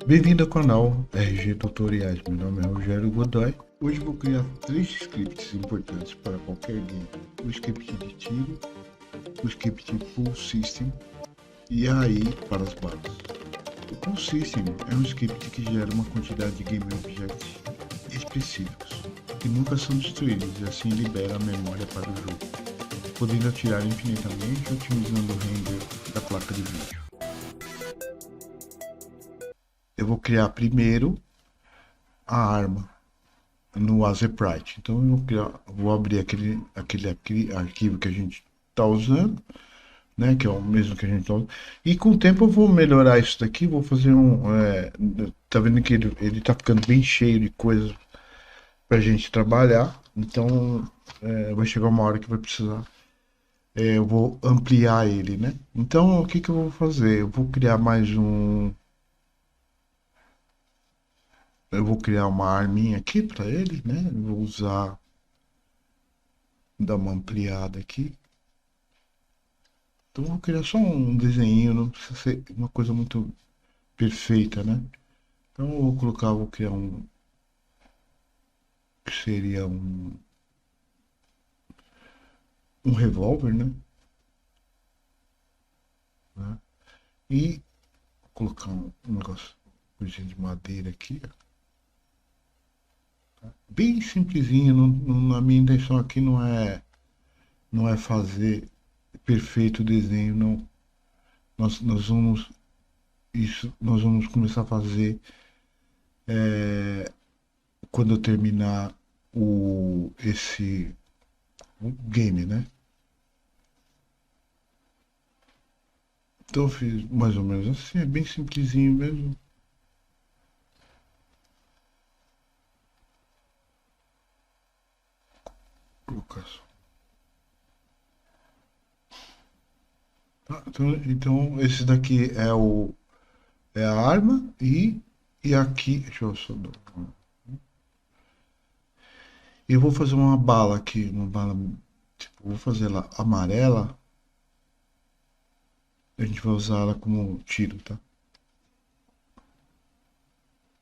Bem-vindo ao canal RG Tutoriais. Meu nome é Rogério Godoy. Hoje vou criar 3 scripts importantes para qualquer game: o script de tiro, o script Full System e a AI para as balas. O Full System é um script que gera uma quantidade de game objects específicos que nunca são destruídos e assim libera a memória para o jogo, podendo atirar infinitamente otimizando o render da placa de vídeo. Eu vou criar primeiro a arma no Azeprite. Então eu vou abrir aquele arquivo que a gente está usando, né? Que é o mesmo que a gente está usando. E com o tempo eu vou melhorar isso daqui, vou fazer tá vendo que ele tá ficando bem cheio de coisas para a gente trabalhar. Então vai chegar uma hora que vai precisar. Eu vou ampliar ele, né? Então o que que eu vou fazer? Eu vou criar mais um. Eu vou criar uma arminha aqui para ele, né? Eu vou usar, dar uma ampliada aqui. Então eu vou criar só um desenho, não precisa ser uma coisa muito perfeita, né? Então eu vou colocar, vou criar um que seria um revólver, né? Né? E vou colocar um negócio, coisinha de madeira aqui, ó. Bem simplesinho. A minha intenção aqui não é fazer perfeito o desenho, não. Nós vamos nós vamos começar a fazer quando eu terminar o game, né? Então eu fiz mais ou menos assim, é bem simplesinho mesmo. Lucas. Tá, então esse daqui é a arma e aqui, deixa eu só dar eu vou fazer uma bala aqui, uma bala, tipo, vou fazer ela amarela, a gente vai usar ela como tiro, tá?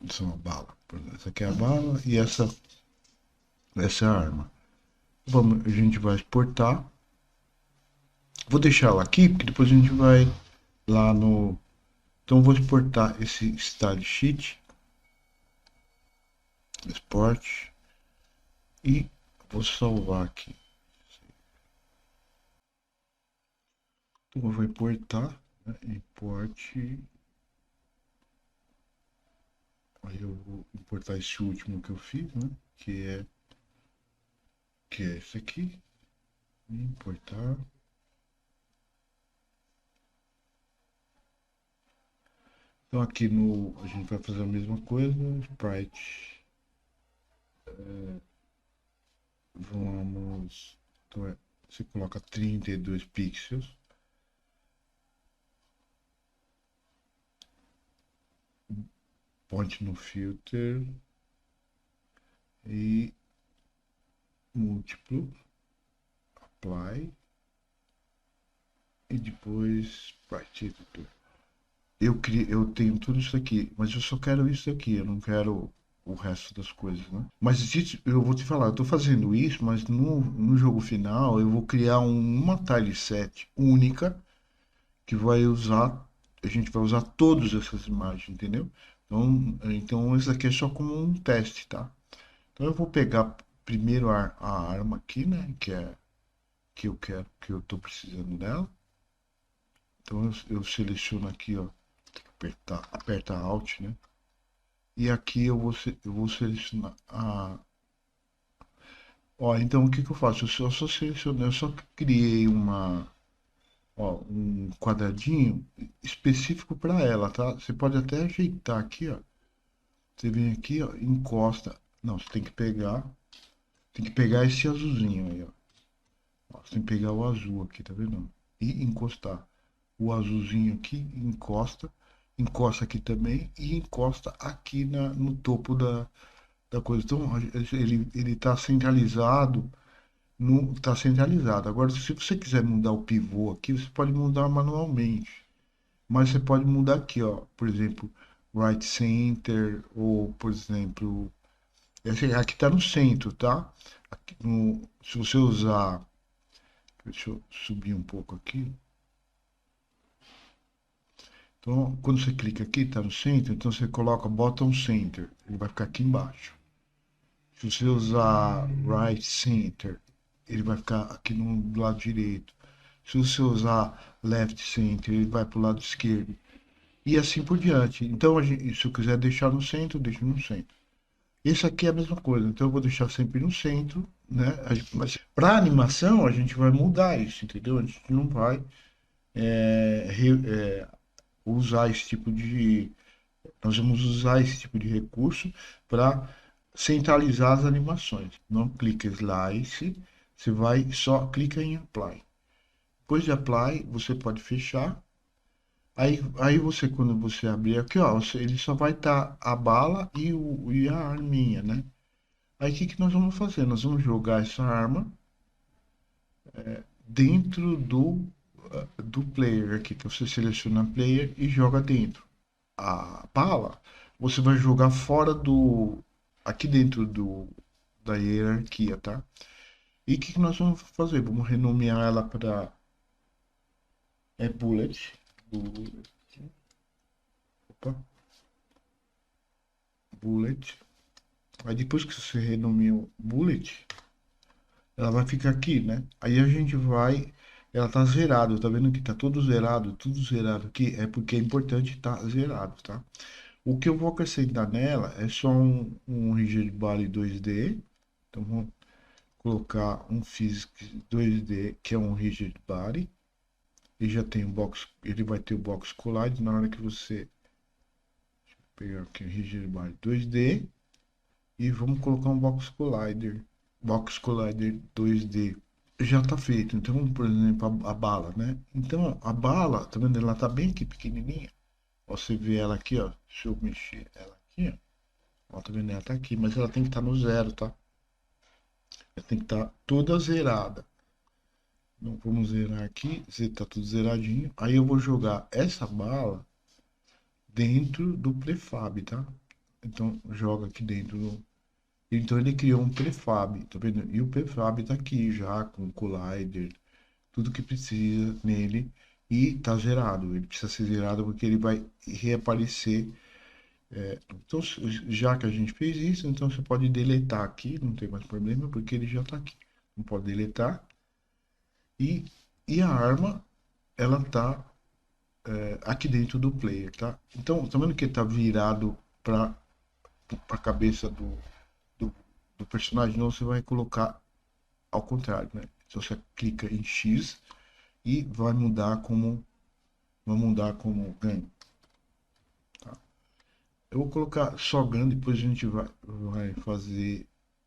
Essa é uma bala. Essa aqui é a bala e essa é a arma. A gente vai exportar. Vou deixar ela aqui, porque depois a gente vai lá no. Então eu vou exportar esse style sheet, export, e vou salvar aqui. Então eu vou importar, né? Import. Aí eu vou importar esse último que eu fiz, né? Que é esse aqui. Importar. Então aqui no a gente vai fazer a mesma coisa, sprite. Vamos. Então você coloca 32 pixels. Point no filter e múltiplo, apply e depois sprite editor. Eu tenho tudo isso aqui, mas eu só quero isso aqui, eu não quero o resto das coisas, né? Mas eu vou te falar, eu tô fazendo isso, mas no jogo final eu vou criar uma tileset única que vai usar, a gente vai usar todas essas imagens, entendeu? Então isso aqui é só como um teste, tá? Então eu vou pegar primeiro a arma aqui, né? Que eu quero, que eu tô precisando dela. Então eu seleciono aqui, ó. Tem que aperta Alt, né? E aqui eu vou selecionar a. Ó, então o que que eu faço? Eu só selecionei, eu só criei um quadradinho específico para ela, tá? Você pode até ajeitar aqui, ó. Você vem aqui, ó, encosta. Não, você tem que pegar esse azulzinho aí, ó. Você tem que pegar o azul aqui, tá vendo? E encostar. O azulzinho aqui, encosta aqui também e encosta aqui no topo da coisa. Então, ele tá centralizado, tá centralizado. Agora, se você quiser mudar o pivô aqui, você pode mudar manualmente. Mas você pode mudar aqui, ó. Por exemplo, right center, ou, por exemplo, aqui está no centro, tá? Aqui se você usar, deixa eu subir um pouco aqui. Então, quando você clica aqui, está no centro, então você coloca bottom center, ele vai ficar aqui embaixo. Se você usar right center, ele vai ficar aqui no lado direito. Se você usar left center, ele vai para o lado esquerdo. E assim por diante. Então, se eu quiser deixar no centro, eu deixo no centro. Esse aqui é a mesma coisa, então eu vou deixar sempre no centro, né? Mas para animação, a gente vai mudar isso, entendeu? A gente não vai usar esse tipo de. Nós vamos usar esse tipo de recurso para centralizar as animações. Não clica Slice, você vai só clica em Apply. Depois de Apply, você pode fechar. Aí você, quando você abrir aqui, ó, ele só vai estar a bala e a arminha, né? Aí o que nós vamos fazer? Nós vamos jogar essa arma dentro do player aqui, que você seleciona player e joga dentro. A bala você vai jogar fora aqui dentro da hierarquia, tá? E o que nós vamos fazer? Vamos renomear ela para bullet. Bullet. Opa, bullet. Aí depois que você renomeou bullet, ela vai ficar aqui, né? Aí a gente vai. Ela tá zerado, tá vendo que tá tudo zerado aqui, é porque é importante tá zerado, tá? O que eu vou acrescentar nela é só um Rigid Body 2D. Então vamos colocar um Physics 2D, que é um Rigid Body. E já tem um box, ele vai ter o Box Collide na hora que você pegar aqui o Rigid Body 2D e vamos colocar um Box Collider 2D. Já está feito. Então, por exemplo, a bala, né? Então, a bala, tá vendo? Ela tá bem aqui pequenininha. Você vê ela aqui, ó. Deixa eu mexer ela aqui, ó. Ó, tá vendo? Ela tá aqui, mas ela tem que estar no zero, tá? Ela tem que estar toda zerada. Então, vamos zerar aqui. Tá tudo zeradinho. Aí eu vou jogar essa bala dentro do prefab, tá? Então, joga aqui dentro do. Então ele criou um prefab, tá vendo? E o prefab tá aqui já com o collider, tudo que precisa nele e tá zerado. Ele precisa ser zerado porque ele vai reaparecer. Então, já que a gente fez isso, então você pode deletar aqui, não tem mais problema, porque ele já tá aqui. Não pode deletar. E, e a arma, ela tá aqui dentro do player, tá? Então, tá vendo que ele tá virado para a cabeça do, do personagem? Não, você vai colocar ao contrário, né? Então você clica em X e vai mudar como gun. Tá? Eu vou colocar só gun, depois a gente vai fazer.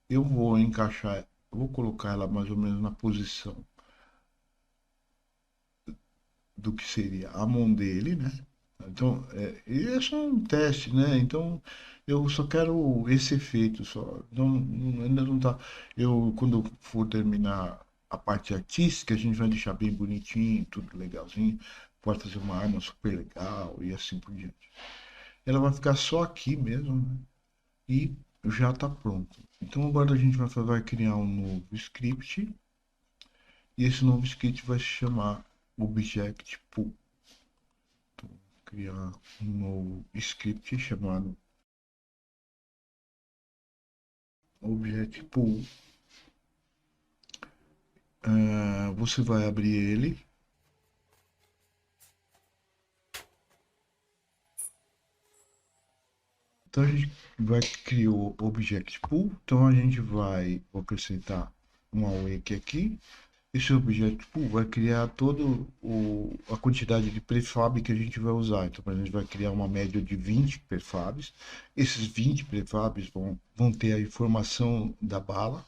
Eu vou encaixar, eu vou colocar ela mais ou menos na posição do que seria a mão dele, né? Então, e é só um teste, né? Então, eu só quero esse efeito só. Ainda não tá. Quando eu for terminar a parte artística, a gente vai deixar bem bonitinho, tudo legalzinho. Pode fazer uma arma super legal e assim por diante. Ela vai ficar só aqui mesmo, né? E já tá pronto. Então, agora a gente vai criar um novo script. E esse novo script vai se chamar Object Pool. Criar um novo script chamado Object Pool. Você vai abrir ele. Então a gente vai criar o Object Pool. Então a gente vai acrescentar um awake aqui. Esse Object Pool vai criar todo a quantidade de prefab que a gente vai usar. Então a gente vai criar uma média de 20 prefabs. Esses 20 prefabs vão ter a informação da bala.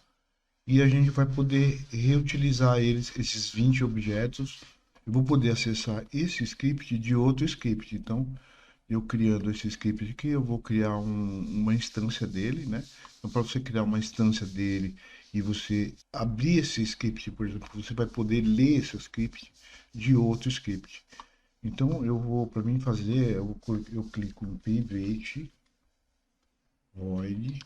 E a gente vai poder reutilizar esses 20 objetos. Eu vou poder acessar esse script de outro script. Então, eu criando esse script aqui, eu vou criar uma instância dele, né? Então, para você criar uma instância dele e você abrir esse script, por exemplo, você vai poder ler esse script de outro script. Então eu vou, para mim fazer, eu clico em private void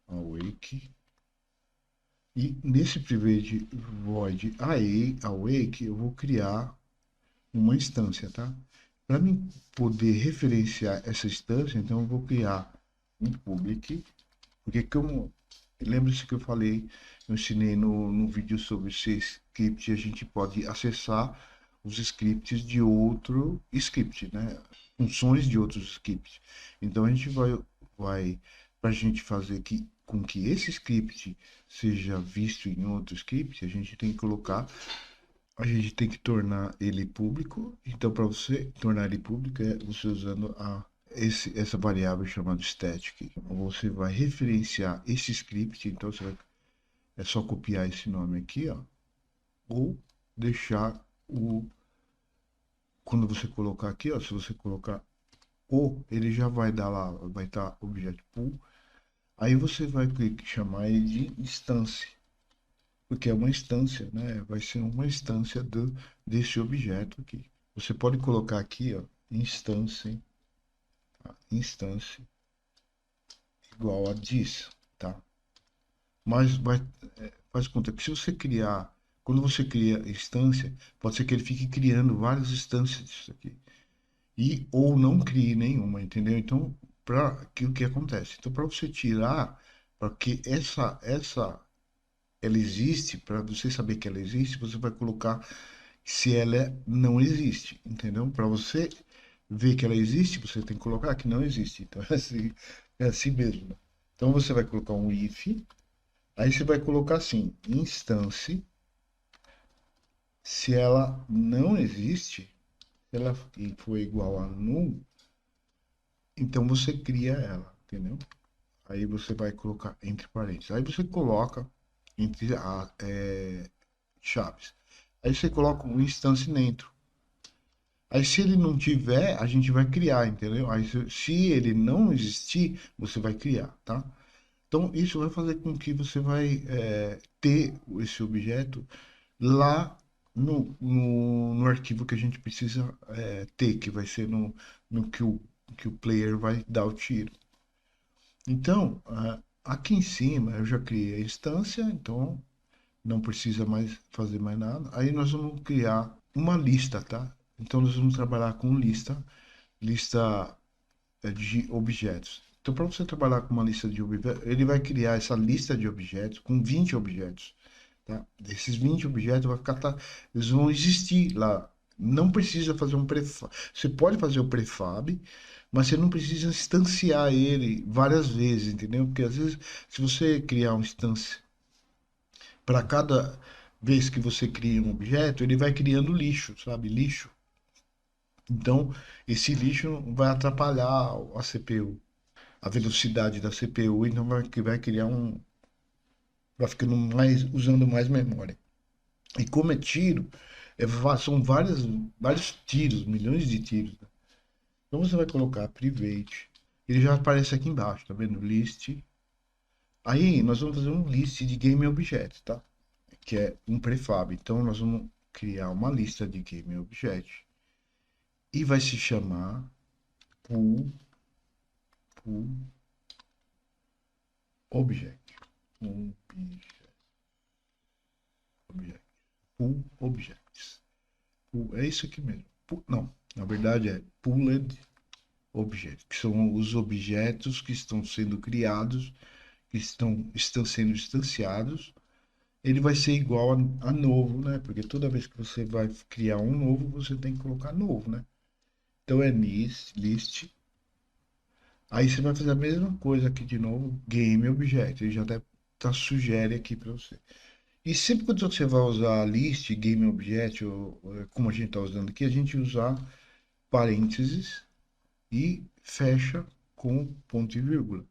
awake e nesse private void awake eu vou criar uma instância, tá? Para mim poder referenciar essa instância, então eu vou criar um public, porque como lembre-se que eu falei, eu ensinei no vídeo sobre C script, a gente pode acessar os scripts de outro script, né? Funções de outros scripts. Então a gente vai para a gente fazer com que esse script seja visto em outro script, a gente tem que colocar, a gente tem que tornar ele público. Então para você tornar ele público é você usando essa variável chamada static. Você vai referenciar esse script, então é só copiar esse nome aqui, ó, ou deixar quando você colocar aqui, ó, se você colocar ele já vai dar lá, vai estar objeto pool. Aí você vai chamar ele de instância, porque é uma instância, né? Vai ser uma instância desse objeto aqui. Você pode colocar aqui, ó, instância, tá? Instância igual a this, tá? Mas faz conta que se você criar, quando você cria instância, pode ser que ele fique criando várias instâncias disso aqui. E ou não crie nenhuma, entendeu? Então, para que o que acontece? Então, para você tirar, para que ela existe, para você saber que ela existe, você vai colocar se não existe, entendeu? Para você ver que ela existe, você tem que colocar que não existe. Então, é assim mesmo, né? Então, você vai colocar um if, aí você vai colocar assim, instância, se ela não existe, se ela for igual a null, então você cria ela, entendeu? Aí você vai colocar entre parênteses. Aí você coloca entre chaves. Aí você coloca um instância dentro. Aí se ele não tiver, a gente vai criar, entendeu? Aí se ele não existir, você vai criar, tá? Então isso vai fazer com que você vai ter esse objeto lá no arquivo que a gente precisa ter, que vai ser no que o player vai dar o tiro. Então, aqui em cima eu já criei a instância, então não precisa mais fazer mais nada. Aí nós vamos criar uma lista, tá? Então nós vamos trabalhar com lista de objetos. Então, para você trabalhar com uma lista de objetos, ele vai criar essa lista de objetos com 20 objetos. Tá? Desses 20 objetos vai ficar, eles vão existir lá. Não precisa fazer um prefab. Você pode fazer o prefab, mas você não precisa instanciar ele várias vezes, entendeu? Porque às vezes, se você criar uma instância para cada vez que você cria um objeto, ele vai criando lixo, sabe? Lixo. Então, esse lixo vai atrapalhar a CPU, a velocidade da CPU, então vai criar vai ficando mais, usando mais memória. E como é tiro, são vários tiros, milhões de tiros, né? Então você vai colocar private, ele já aparece aqui embaixo, tá vendo? List. Aí nós vamos fazer um list de game object, tá? Que é um prefab. Então nós vamos criar uma lista de game object e vai se chamar pool, pool object. Object. Pool objects. É isso aqui mesmo. Não, na verdade é pooled objects, que são os objetos que estão sendo criados, que estão sendo instanciados. Ele vai ser igual a novo, né? Porque toda vez que você vai criar um novo, você tem que colocar novo, né? Então é list. Aí você vai fazer a mesma coisa aqui de novo, game object. Ele já sugere aqui para você. E sempre quando você vai usar list, game object, ou como a gente está usando aqui, a gente usar parênteses e fecha com ponto e vírgula,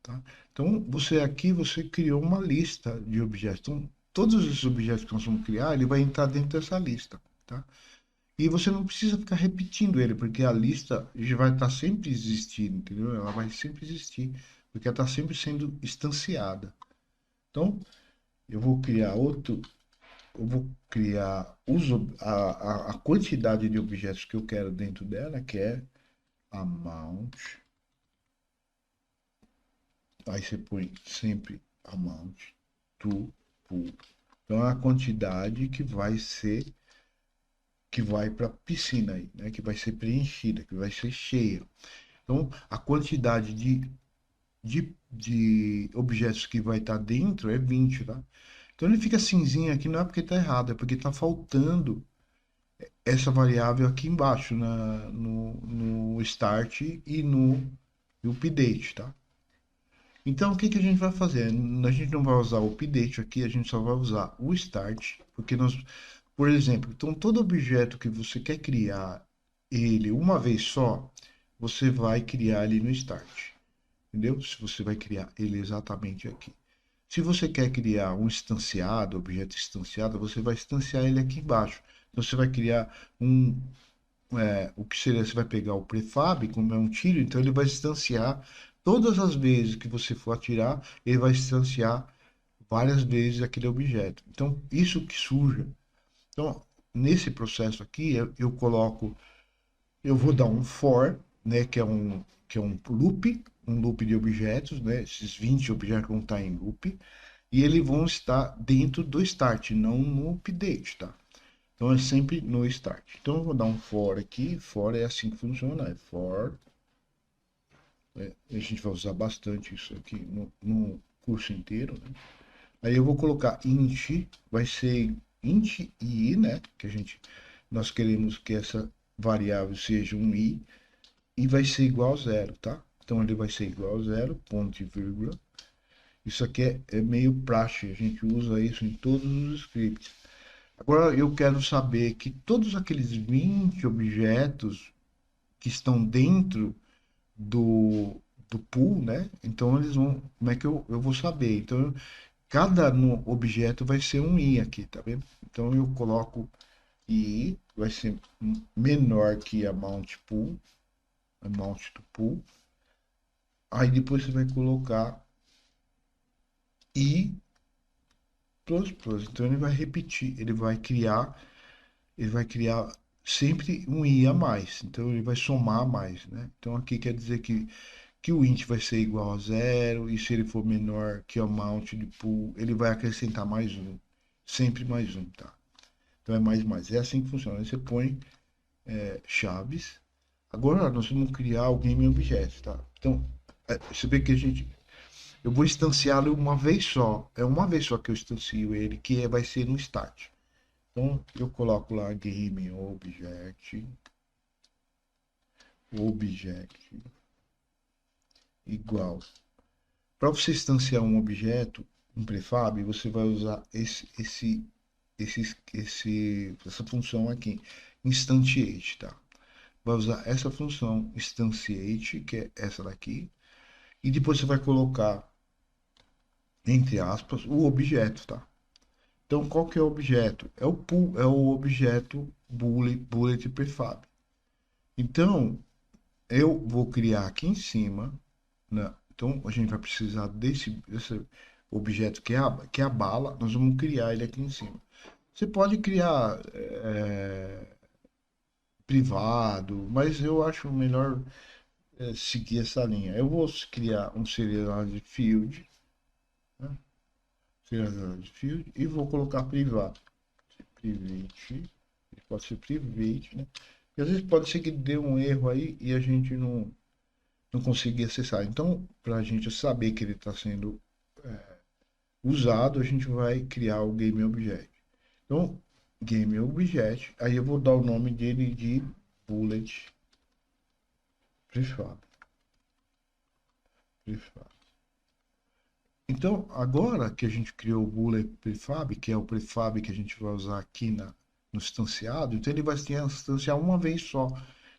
tá? Então, você criou uma lista de objetos. Então, todos esses objetos que nós vamos criar, ele vai entrar dentro dessa lista, tá? E você não precisa ficar repetindo ele, porque a lista já vai estar sempre existindo, entendeu? Ela vai sempre existir, porque ela está sempre sendo instanciada. Então, eu vou criar eu vou criar a quantidade de objetos que eu quero dentro dela, que é amount. Aí você põe sempre amount to pool. Então é a quantidade que vai ser, que vai para a piscina aí, né? Que vai ser preenchida, que vai ser cheia. Então a quantidade de objetos que vai estar dentro é 20, tá? Então ele fica cinzinho aqui, não é porque está errado, é porque está faltando essa variável aqui embaixo no start e no update, tá? Então o que que a gente vai fazer? A gente não vai usar o update aqui, a gente só vai usar o start, porque nós, por exemplo, então todo objeto que você quer criar ele uma vez só, você vai criar ele no start, entendeu? Se você vai criar ele exatamente aqui. Se você quer criar um instanciado, objeto instanciado, você vai instanciar ele aqui embaixo. Então você vai criar o que seria, você vai pegar o prefab, como é um tiro, então ele vai instanciar todas as vezes que você for atirar, ele vai instanciar várias vezes aquele objeto. Então isso que suja. Então nesse processo aqui eu coloco, eu vou dar um for, né, que é um loop de objetos, né, esses 20 objetos vão estar em loop e eles vão estar dentro do start, não no update, tá? Então é sempre no start. Então eu vou dar um for aqui. For é assim que funciona. É for. A gente vai usar bastante isso aqui no curso inteiro, né? Aí eu vou colocar int. Vai ser int i, né? Que nós queremos que essa variável seja um i. E vai ser igual a zero, tá? Então ele vai ser igual a zero, ponto e vírgula. Isso aqui é meio praxe. A gente usa isso em todos os scripts. Agora eu quero saber que todos aqueles 20 objetos que estão dentro do pool, né? Então eles vão. Como é que eu vou saber? Então, cada objeto vai ser um i aqui, tá vendo? Então eu coloco i, vai ser menor que amount to pool. Aí depois você vai colocar i plus plus. Então ele vai repetir, ele vai criar sempre um i a mais. Então ele vai somar mais, né? Então aqui quer dizer que o int vai ser igual a zero, e se ele for menor que o amount de pool, ele vai acrescentar mais um. Sempre mais um, tá? Então é mais. É assim que funciona. Aí você põe chaves. Agora nós vamos criar o game objeto, tá? Então, você vê que eu vou instanciá-lo uma vez só. É uma vez só que eu instancio ele, vai ser no start. Então eu coloco lá game object igual. Para você instanciar um objeto, um prefab, você vai usar essa função aqui, instantiate, tá? Vai usar essa função instantiate, que é essa daqui, e depois você vai colocar, entre aspas, o objeto, tá? Então, qual que é o objeto? É o objeto bullet prefab. Então, eu vou criar aqui em cima, né? Então, a gente vai precisar desse objeto que é a bala, nós vamos criar ele aqui em cima. Você pode criar privado, mas eu acho melhor seguir essa linha. Eu vou criar um serialized field, né? Serialized field, e vou colocar privado. Private, pode ser private, né? E às vezes pode ser que dê um erro aí e a gente não conseguir acessar. Então, para a gente saber que ele está sendo usado, a gente vai criar o GameObject. Então, GameObject, aí eu vou dar o nome dele de Bullet Prefab. Então, agora que a gente criou o Bullet Prefab, que é o prefab que a gente vai usar aqui no instanciado, então ele vai se instanciar uma vez só.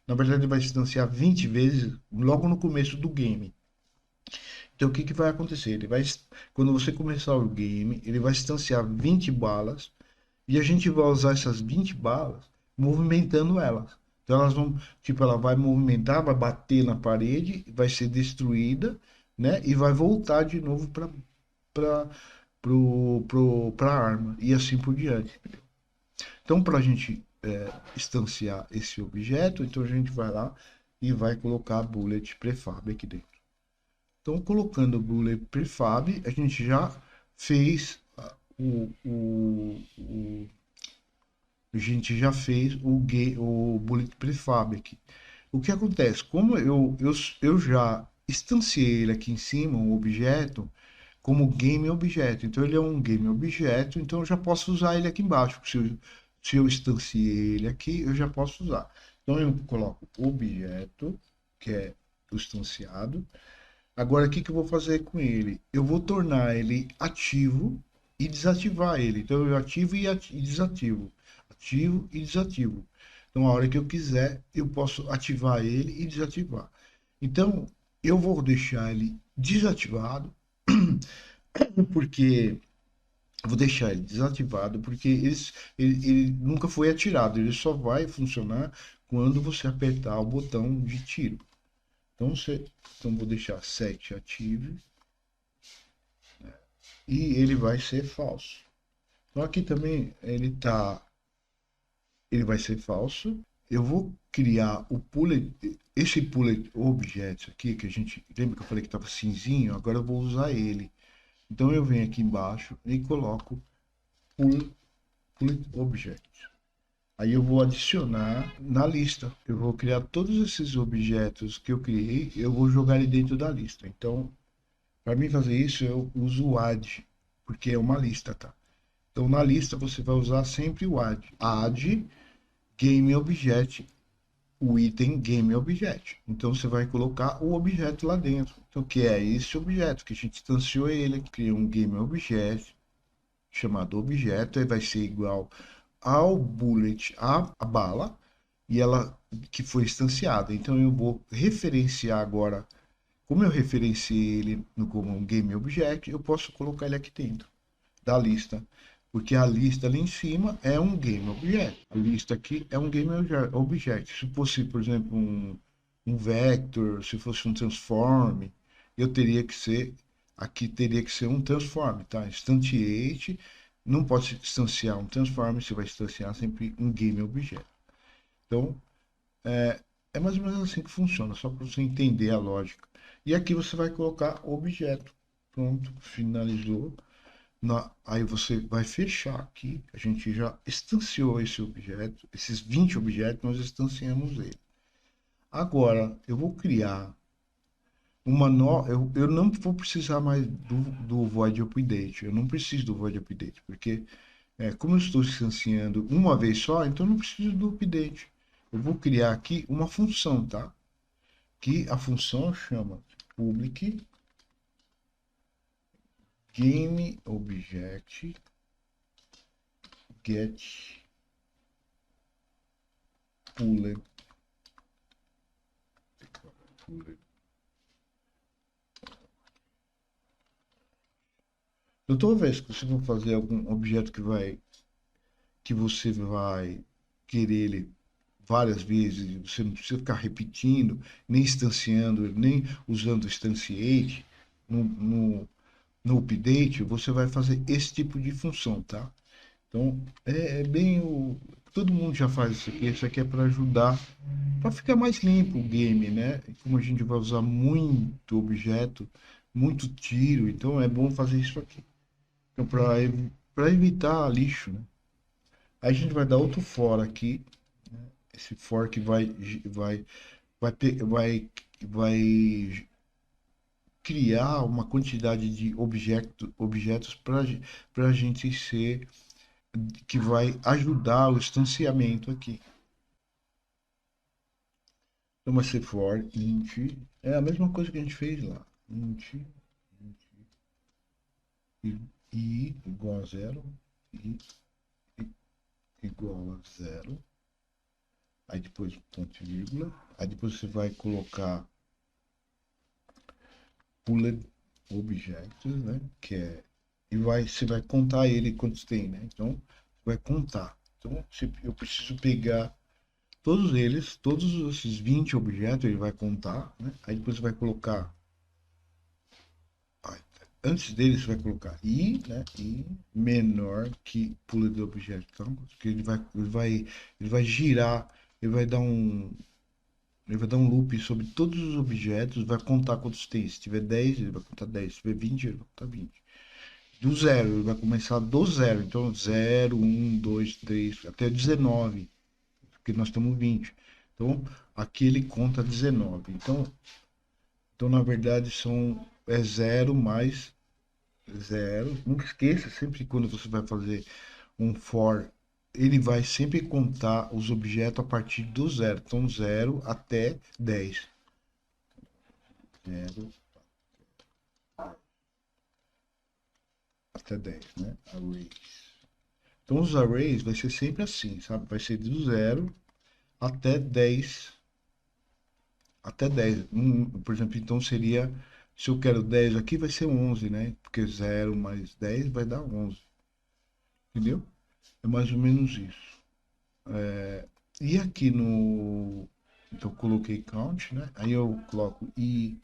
Na verdade, ele vai se instanciar 20 vezes logo no começo do game. Então, o que vai acontecer? Quando você começar o game, ele vai instanciar 20 balas e a gente vai usar essas 20 balas movimentando elas. Então, elas vão, tipo, ela vai movimentar, vai bater na parede, vai ser destruída, né? E vai voltar de novo para para a arma e assim por diante. Então, para a gente instanciar esse objeto, então a gente vai lá e vai colocar a bullet prefab aqui dentro. Então, colocando o bullet prefab, a gente já fez a gente já fez o bullet prefab aqui. O que acontece? Como eu já instanciei ele aqui em cima, um objeto, como game objeto. Então ele é um game objeto, então eu já posso usar ele aqui embaixo. Se eu instanciei ele aqui, eu já posso usar. Então eu coloco objeto, que é o instanciado. Agora, o que eu vou fazer com ele? Eu vou tornar ele ativo e desativar ele. Então eu ativo e desativo. Ativo e desativo. Então, a hora que eu quiser, eu posso ativar ele e desativar. Então, eu vou deixar ele desativado, porque eu vou deixar ele desativado, porque ele nunca foi atirado, ele só vai funcionar quando você apertar o botão de tiro. Então vou deixar set active e ele vai ser falso. Então aqui também ele vai ser falso. Eu vou criar esse pull object aqui que a gente lembra que eu falei que estava cinzinho, agora eu vou usar ele. Então eu venho aqui embaixo e coloco pull object. Aí eu vou adicionar na lista. Eu vou criar todos esses objetos que eu criei, eu vou jogar ele dentro da lista. Então, para mim fazer isso, eu uso o add, porque é uma lista, tá? Então, na lista você vai usar sempre o add. Add game object, o item game object. Então, você vai colocar o objeto lá dentro. Então, que é esse objeto que a gente instanciou ele, cria um game object chamado objeto, aí vai ser igual ao bullet, a bala, e ela que foi instanciada. Então eu vou referenciar agora, como eu referenciei ele como um game object, eu posso colocar ele aqui dentro da lista, porque a lista ali em cima é um game object. A lista aqui é um game object. Se fosse, por exemplo, um vector, se fosse um transform, eu teria que ser aqui teria que ser um transform, tá? Instantiate não pode instanciar um transform, você vai instanciar sempre um game object. Então, é mais ou menos assim que funciona, só para você entender a lógica. E aqui você vai colocar objeto. Pronto, finalizou. Aí você vai fechar aqui. A gente já instanciou esse objeto, esses 20 objetos, nós instanciamos ele. Agora, eu vou criar uma nova. Eu não vou precisar mais do void update. Eu não preciso do void update, porque como eu estou instanciando uma vez só, então eu não preciso do update. Eu vou criar aqui uma função, tá? Que a função chama public game object get pulled. Então, toda vez que você for fazer algum objeto que você vai querer ele várias vezes, você não precisa ficar repetindo, nem instanciando, nem usando o instantiate no update, você vai fazer esse tipo de função, tá? Então, é bem o... Todo mundo já faz isso aqui é para ajudar, para ficar mais limpo o game, né? Como a gente vai usar muito objeto, muito tiro, então é bom fazer isso aqui. Então, para evitar lixo, né? Aí a gente vai dar outro for aqui, né? Esse for que vai criar uma quantidade de objetos para a gente ser que vai ajudar o distanciamento aqui. Então vai ser for int, é a mesma coisa que a gente fez lá. Int i igual a zero, i igual a zero. Aí depois ponto e vírgula. Aí depois você vai colocar pulled objects, né? Que é você vai contar ele quantos tem, né? Então vai contar. Então eu preciso pegar todos eles, todos esses 20 objetos ele vai contar, né? Aí depois você vai colocar antes dele você vai colocar i, né? I menor que pula do objeto. Então, que ele vai girar, ele vai dar um, ele vai dar um loop sobre todos os objetos, vai contar quantos tem. Se tiver 10 ele vai contar 10. Se tiver 20 ele vai contar 20. Do zero, ele vai começar do zero. Então, 0, 1, 2, 3, até 19, porque nós temos 20. Então, aqui ele conta 19. Então na verdade, é zero mais zero. Não esqueça, sempre quando você vai fazer um for, ele vai sempre contar os objetos a partir do zero. Então, zero até 10. Zero até 10, né? Arrays. Então, os arrays vai ser sempre assim, sabe? Vai ser do zero até 10. Até 10. Por exemplo, então seria, se eu quero 10 aqui, vai ser 11, né? Porque zero mais 10 vai dar 11. Entendeu? É mais ou menos isso. E aqui no. Então, eu coloquei count, né? Aí eu coloco i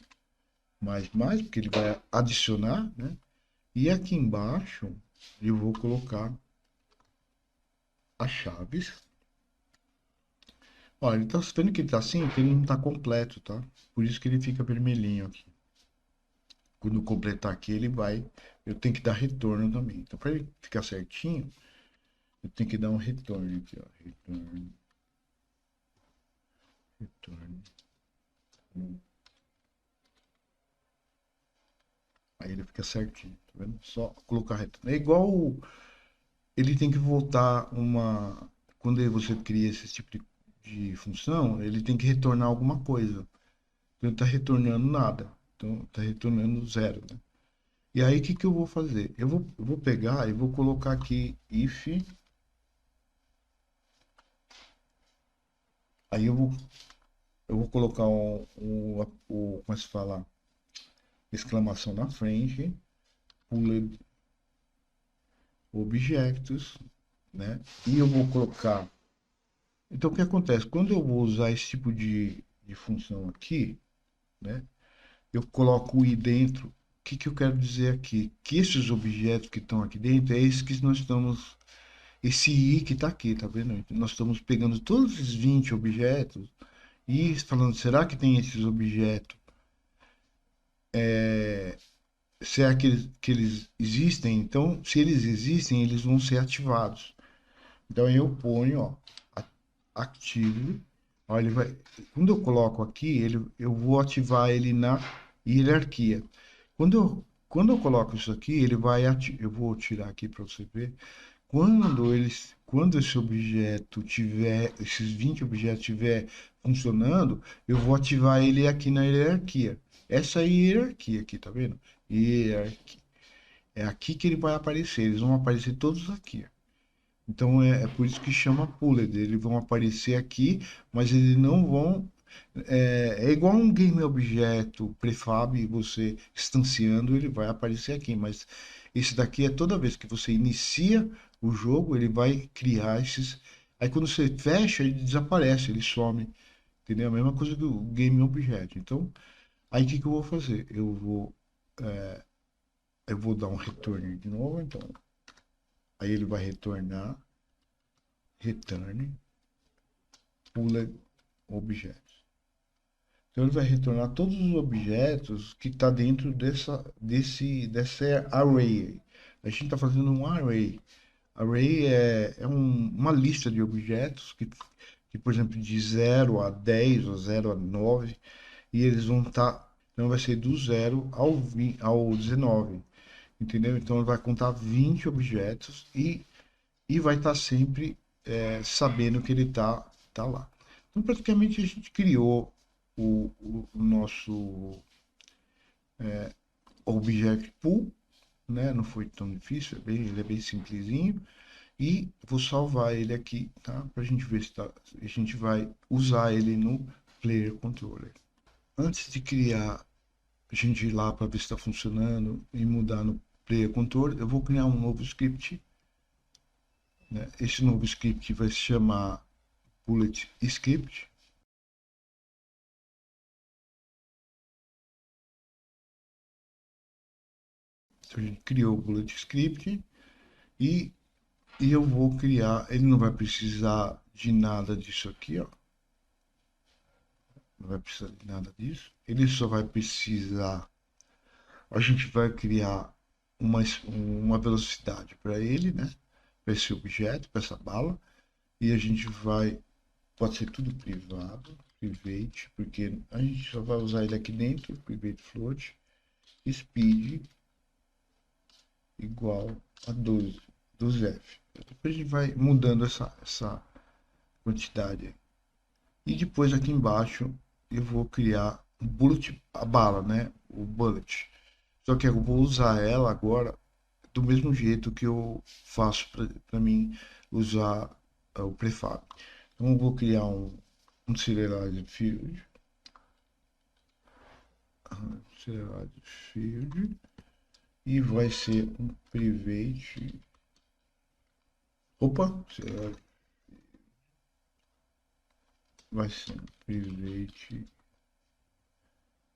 mais, porque ele vai adicionar, né? E aqui embaixo eu vou colocar as chaves. Olha, ele tá vendo que ele tá assim, porque ele não tá completo, tá? Por isso que ele fica vermelhinho aqui. Quando eu completar aqui, ele vai. Eu tenho que dar retorno também. Então, para ele ficar certinho, eu tenho que dar um retorno aqui, ó. Retorno. Retorno. Aí ele fica certinho, tá vendo? Só colocar retorno. É igual. Ele tem que voltar uma. Quando você cria esse tipo de função, ele tem que retornar alguma coisa. Então, ele está retornando nada. Então, está retornando zero, né? E aí, o que, que eu vou fazer? Eu vou pegar e vou colocar aqui if. Aí eu vou colocar como se fala? Exclamação na frente. Pulled objects, né? E eu vou colocar. Então, o que acontece? Quando eu vou usar esse tipo de função aqui, né? Eu coloco o i dentro. O que, que eu quero dizer aqui? Que esses objetos que estão aqui dentro é esse que nós estamos. Esse i que está aqui, tá vendo? Nós estamos pegando todos esses 20 objetos e falando, será que tem esses objetos? Será que eles existem? Então, se eles existem, eles vão ser ativados. Então, eu ponho, ó, active. Ó, ele vai, quando eu coloco aqui, eu vou ativar ele na hierarquia. Quando eu coloco isso aqui, ele vai eu vou tirar aqui para você ver. Quando esse objeto tiver, esses 20 objetos tiver funcionando, eu vou ativar ele aqui na hierarquia. Essa é a hierarquia aqui, tá vendo? Hierarquia. É aqui que ele vai aparecer. Eles vão aparecer todos aqui. Então é por isso que chama pulled. Eles vão aparecer aqui, mas eles não vão. É igual um game objeto prefab, você instanciando, ele vai aparecer aqui. Mas esse daqui é toda vez que você inicia o jogo, ele vai criar esses. Aí quando você fecha, ele desaparece, ele some. Entendeu? A mesma coisa do game objeto. Então, aí o que, que eu vou fazer? Eu vou dar um return de novo. Então, aí ele vai retornar. Return pulled objects. Então ele vai retornar todos os objetos que está dentro dessa array. A gente está fazendo um array. Array é uma lista de objetos que, por exemplo, de 0 a 10 ou 0 a 9, e eles vão estar. Então vai ser do 0 ao 19. Entendeu? Então ele vai contar 20 objetos e vai estar sempre sabendo que ele tá lá. Então, praticamente, a gente criou o nosso Object Pool, né? Não foi tão difícil, ele é bem simplesinho. E vou salvar ele aqui, tá? Para a gente ver se a gente vai usar ele no Player Controller. Antes de criar, a gente ir lá para ver se está funcionando e mudar no Player Controller, eu vou criar um novo script, né? Esse novo script vai se chamar Bullet Script. Então a gente criou o bullet script e, e eu vou criar, ele não vai precisar de nada disso aqui, ó. Não vai precisar de nada disso. Ele só vai precisar, a gente vai criar uma velocidade para ele, né? Para esse objeto, para essa bala. E a gente vai, pode ser tudo privado, private, porque a gente só vai usar ele aqui dentro, private float, speed igual a 12, 12F. Depois a gente vai mudando essa quantidade. E depois aqui embaixo eu vou criar um bullet, a bala, né? O bullet. Só que eu vou usar ela agora do mesmo jeito que eu faço para mim usar o prefab. Então eu vou criar um serialized field. Serialized field. E vai ser um private. Opa! Vai ser um private.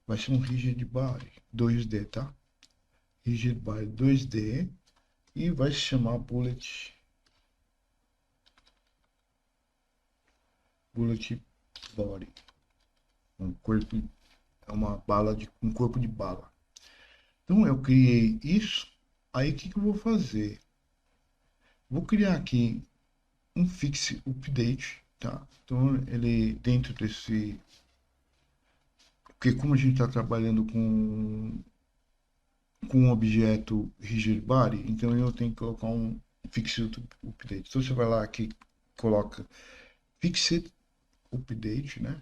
Vai ser um rigid body 2D, tá? Rigid body 2D. E vai se chamar bullet body. Um corpo, é uma bala de um corpo de bala. Então eu criei isso. Aí o que eu vou fazer? Vou criar aqui um fixe update, tá? Então ele dentro desse, porque como a gente está trabalhando com um objeto rigid body, então eu tenho que colocar um fixed update. Então você vai lá aqui, coloca fixed update, né?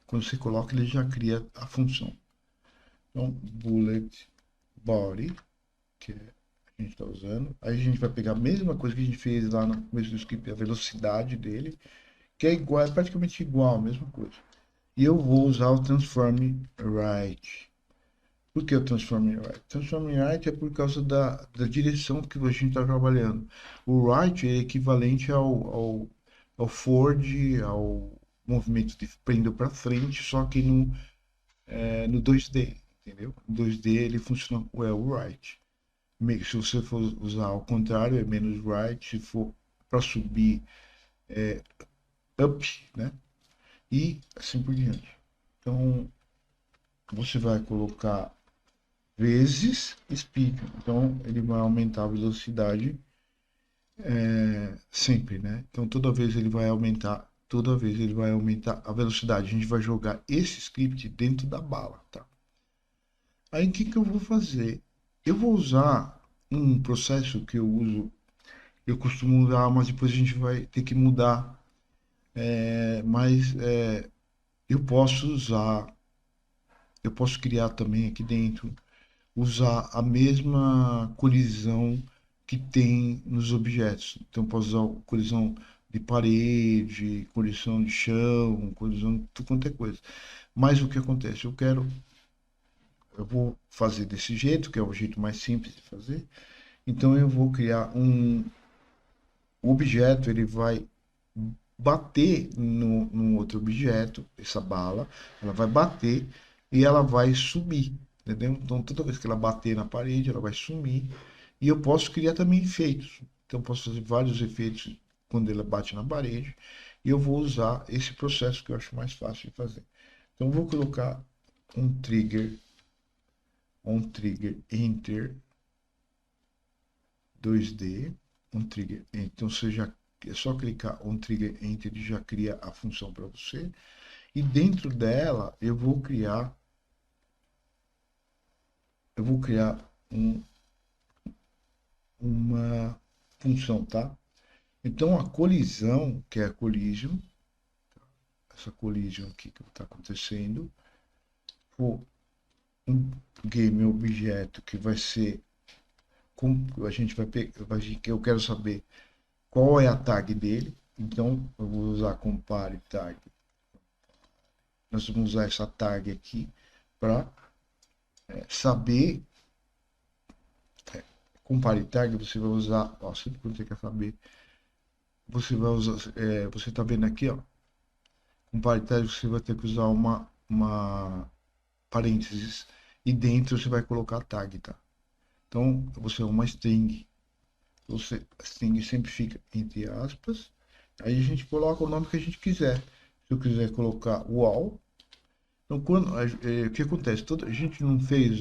Quando você coloca, ele já cria a função. Então, bullet body, que a gente está usando. Aí a gente vai pegar a mesma coisa que a gente fez lá no começo do script, a velocidade dele, que é igual, é praticamente igual, a mesma coisa. E eu vou usar o transform right. Por que o transform right? Transform right é por causa da direção que a gente está trabalhando. O right é equivalente ao forward, ao movimento de prendo para frente, só que no 2D, entendeu? No 2D ele funciona o right. Se você for usar ao contrário, é menos right. Se for para subir, é up, né? E assim por diante. Então, você vai colocar vezes speed. Então, ele vai aumentar a velocidade sempre, né? Então, toda vez ele vai aumentar a velocidade. A gente vai jogar esse script dentro da bala, tá? Aí, o que eu vou fazer? Eu vou usar um processo que eu uso, eu costumo usar, mas depois a gente vai ter que mudar. Mas eu posso usar, eu posso criar também aqui dentro, usar a mesma colisão que tem nos objetos. Então, eu posso usar colisão de parede, colisão de chão, colisão de tudo quanto é coisa. Mas o que acontece? Eu vou fazer desse jeito, que é o jeito mais simples de fazer. Então, eu vou criar o objeto, ele vai bater no outro objeto, essa bala, ela vai bater e ela vai sumir, entendeu? Então toda vez que ela bater na parede, ela vai sumir. E eu posso criar também efeitos. Então eu posso fazer vários efeitos quando ela bate na parede. E eu vou usar esse processo que eu acho mais fácil de fazer. Então eu vou colocar um trigger enter 2D, um trigger. Então você já é só clicar on trigger enter, ele já cria a função para você. E dentro dela eu vou criar uma função, tá? Então a colisão, que é a collision, essa collision aqui que está acontecendo, for um game objeto que vai ser, a gente vai pegar, que eu quero saber qual é a tag dele. Então eu vou usar compare tag. Nós vamos usar essa tag aqui para saber. Compare tag, você vai usar. Ó, sempre que você quer saber, você vai usar. Você está vendo aqui, ó. Compare tag, você vai ter que usar uma parênteses. E dentro você vai colocar tag, tá? Então, você é uma string. A string sempre fica entre aspas. Aí a gente coloca o nome que a gente quiser. Se eu quiser colocar wall. Então, o que acontece? A gente não fez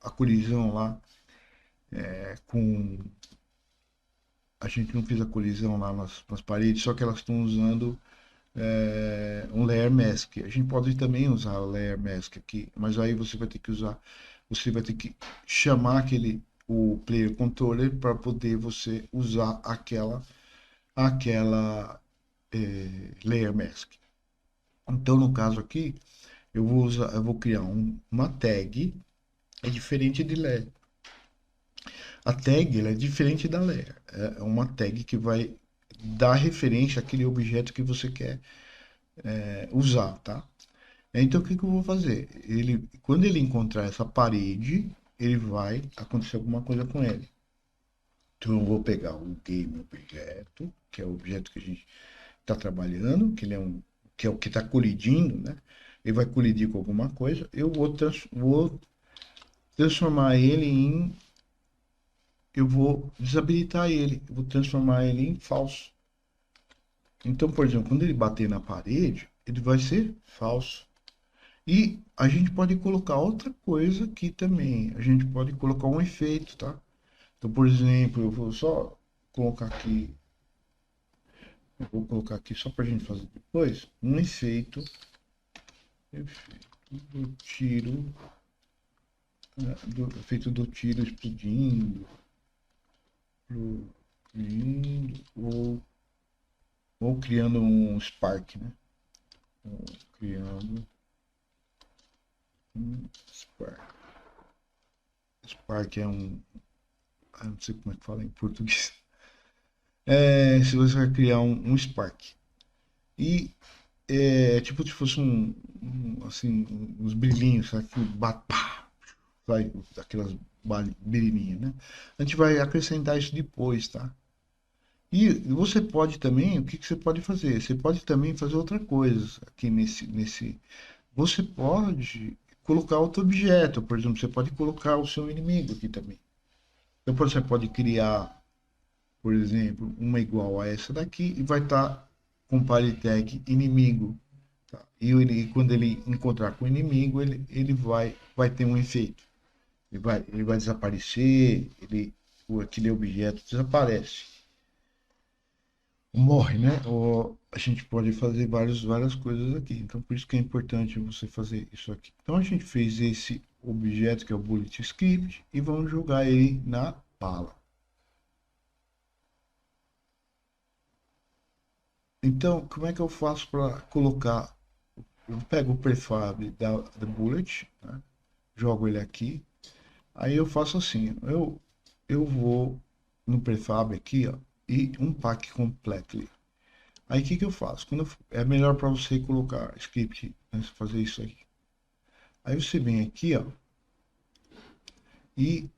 a colisão lá com. A gente não fez a colisão lá nas paredes, só que elas estão usando um layer mask. A gente pode também usar o layer mask aqui, mas aí você vai ter que chamar o player controller para poder você usar aquela layer mask. Então, no caso aqui, eu vou criar uma tag, é diferente de layer. A tag ela é diferente da layer. É uma tag que vai dar referência àquele objeto que você quer usar, tá? Então, o que que eu vou fazer? Quando ele encontrar essa parede, ele vai acontecer alguma coisa com ele. Então, eu vou pegar o game objeto, que é o objeto que a gente está trabalhando, que é o que está colidindo, né? Ele vai colidir com alguma coisa. Eu vou transformar ele em, eu vou desabilitar ele, eu vou transformar ele em falso. Então, por exemplo, quando ele bater na parede, ele vai ser falso. E a gente pode colocar outra coisa aqui também. A gente pode colocar um efeito, tá? Então, por exemplo, eu vou só colocar aqui, eu vou colocar aqui só para a gente fazer depois, um efeito do tiro, né, do efeito do tiro explodindo, ou criando um spark, né? Ou criando um spark. Spark é não sei como é que fala em português. Se você vai criar um Spark. E tipo se fosse assim, uns brilhinhos, sabe? Que bate, pá, vai, aquelas brilhinhas, né? A gente vai acrescentar isso depois, tá? E você pode também, o que que você pode fazer? Você pode também fazer outra coisa aqui você pode colocar outro objeto, por exemplo, você pode colocar o seu inimigo aqui também. Então você pode criar, por exemplo, uma igual a essa daqui e vai estar com paritag inimigo. Tá? E quando ele encontrar com o inimigo, ele vai ter um efeito. Ele vai desaparecer, aquele objeto desaparece. Morre, né? Ou a gente pode fazer várias coisas aqui. Então, por isso que é importante você fazer isso aqui. Então, a gente fez esse objeto que é o bullet script e vamos jogar ele na bala. Então, como é que eu faço para colocar? Eu pego o prefab da Bullet, né? Jogo ele aqui. Aí eu faço assim, eu vou no prefab aqui, ó, e um pack completely. Aí o que que eu faço? É melhor para você colocar script, né, fazer isso aí. Aí você vem aqui, ó, e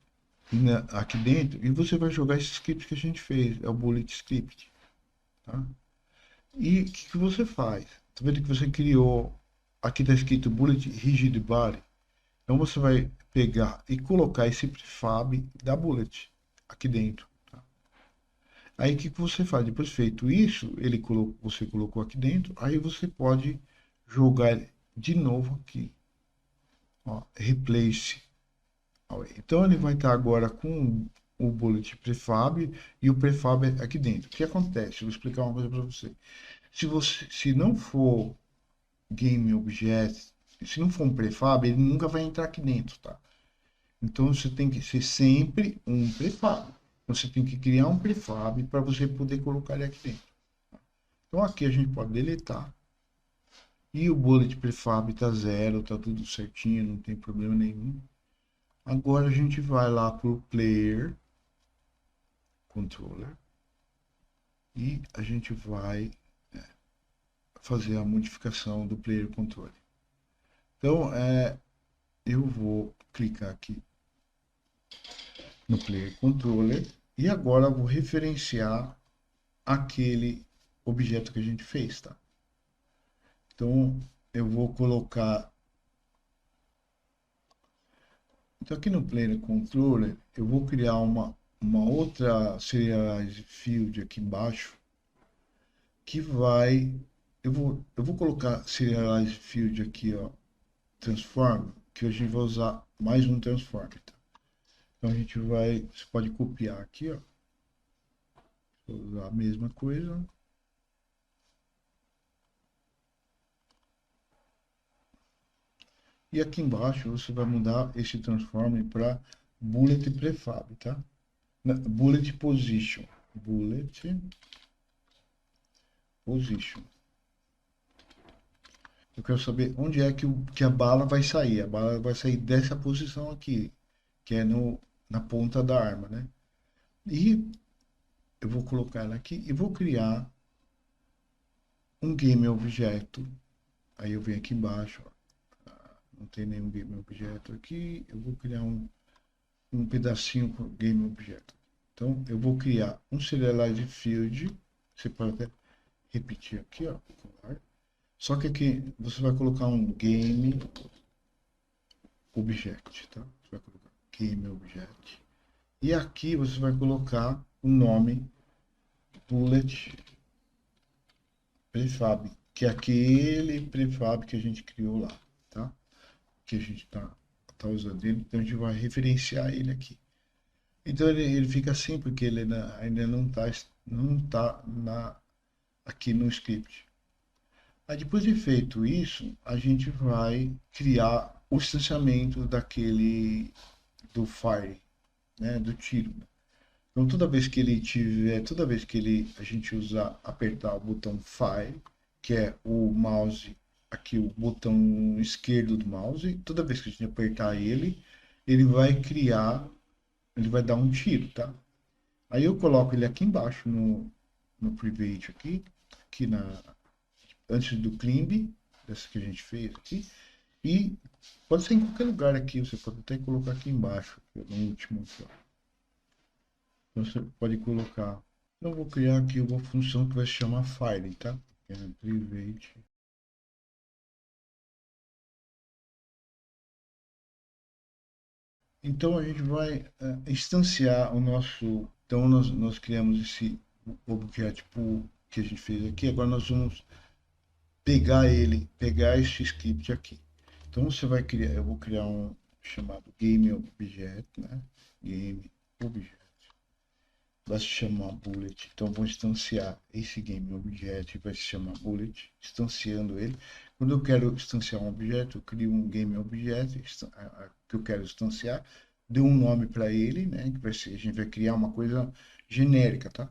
aqui dentro, e você vai jogar esse script que a gente fez, é o bullet script, tá? E o que que você faz? Tá vendo que você criou, aqui tá escrito bullet rigid body. Então você vai pegar e colocar esse prefab da bullet aqui dentro. Tá? Aí o que, que você faz? Depois feito isso, você colocou aqui dentro, aí você pode jogar de novo aqui. Ó, replace. Então ele vai estar agora com o bullet prefab e o prefab aqui dentro. O que acontece? Eu vou explicar uma coisa para você. Se não for game object, se não for um prefab, ele nunca vai entrar aqui dentro, tá? Então você tem que ser sempre um prefab. Você tem que criar um prefab para você poder colocar ele aqui dentro. Então aqui a gente pode deletar. E o bullet prefab está zero, está tudo certinho, não tem problema nenhum. Agora a gente vai lá para o player controller e a gente vai fazer a modificação do player controller. Então eu vou clicar aqui no player controller e agora vou referenciar aquele objeto que a gente fez, tá? Então eu vou colocar Então aqui no Player Controller, eu vou criar uma outra serialize field aqui embaixo, que vai, eu vou colocar serialize field aqui, ó, transform, que a gente vai usar mais um transform, tá? Então a gente vai, você pode copiar aqui, ó, vou usar a mesma coisa. E aqui embaixo você vai mudar esse transform para bullet prefab, tá? Bullet position. Bullet position. Eu quero saber onde é que a bala vai sair. A bala vai sair dessa posição aqui, que é na ponta da arma, né? E eu vou colocar ela aqui e vou criar um game objeto. Aí eu venho aqui embaixo, ó. Não tem nenhum game objeto aqui. Eu vou criar um pedacinho com game objeto. Então eu vou criar um serialize field. Você pode até repetir aqui, ó. Só que aqui você vai colocar um game object, tá? Você vai colocar game object. E aqui você vai colocar o nome bullet prefab, que é aquele prefab que a gente criou lá, tá? Que a gente tá usando ele, então a gente vai referenciar ele aqui. Então ele fica assim porque ele ainda não tá aqui no script. Aí depois de feito isso, a gente vai criar o distanciamento do fire, né, do tiro. Então toda vez que a gente usar, apertar o botão fire, que é o mouse, aqui o botão esquerdo do mouse, toda vez que a gente apertar ele ele vai dar um tiro, tá? Aí eu coloco ele aqui embaixo no private aqui antes do climb, dessa que a gente fez aqui, e pode ser em qualquer lugar aqui, você pode até colocar aqui embaixo, no último aqui, ó. Então você pode colocar. Eu vou criar aqui uma função que vai se chamar file, tá? Que é private. Então a gente vai instanciar o nosso. Então nós criamos esse objeto pool que a gente fez aqui. Agora nós vamos pegar esse script aqui. Então você vai criar, eu vou criar um chamado game object, né? Game object. Vai se chamar bullet. Então vou instanciar esse game object, vai se chamar bullet, instanciando ele. Quando eu quero instanciar um objeto, eu crio um game object que eu quero instanciar, dou um nome para ele, né? Que vai ser, a gente vai criar uma coisa genérica, tá?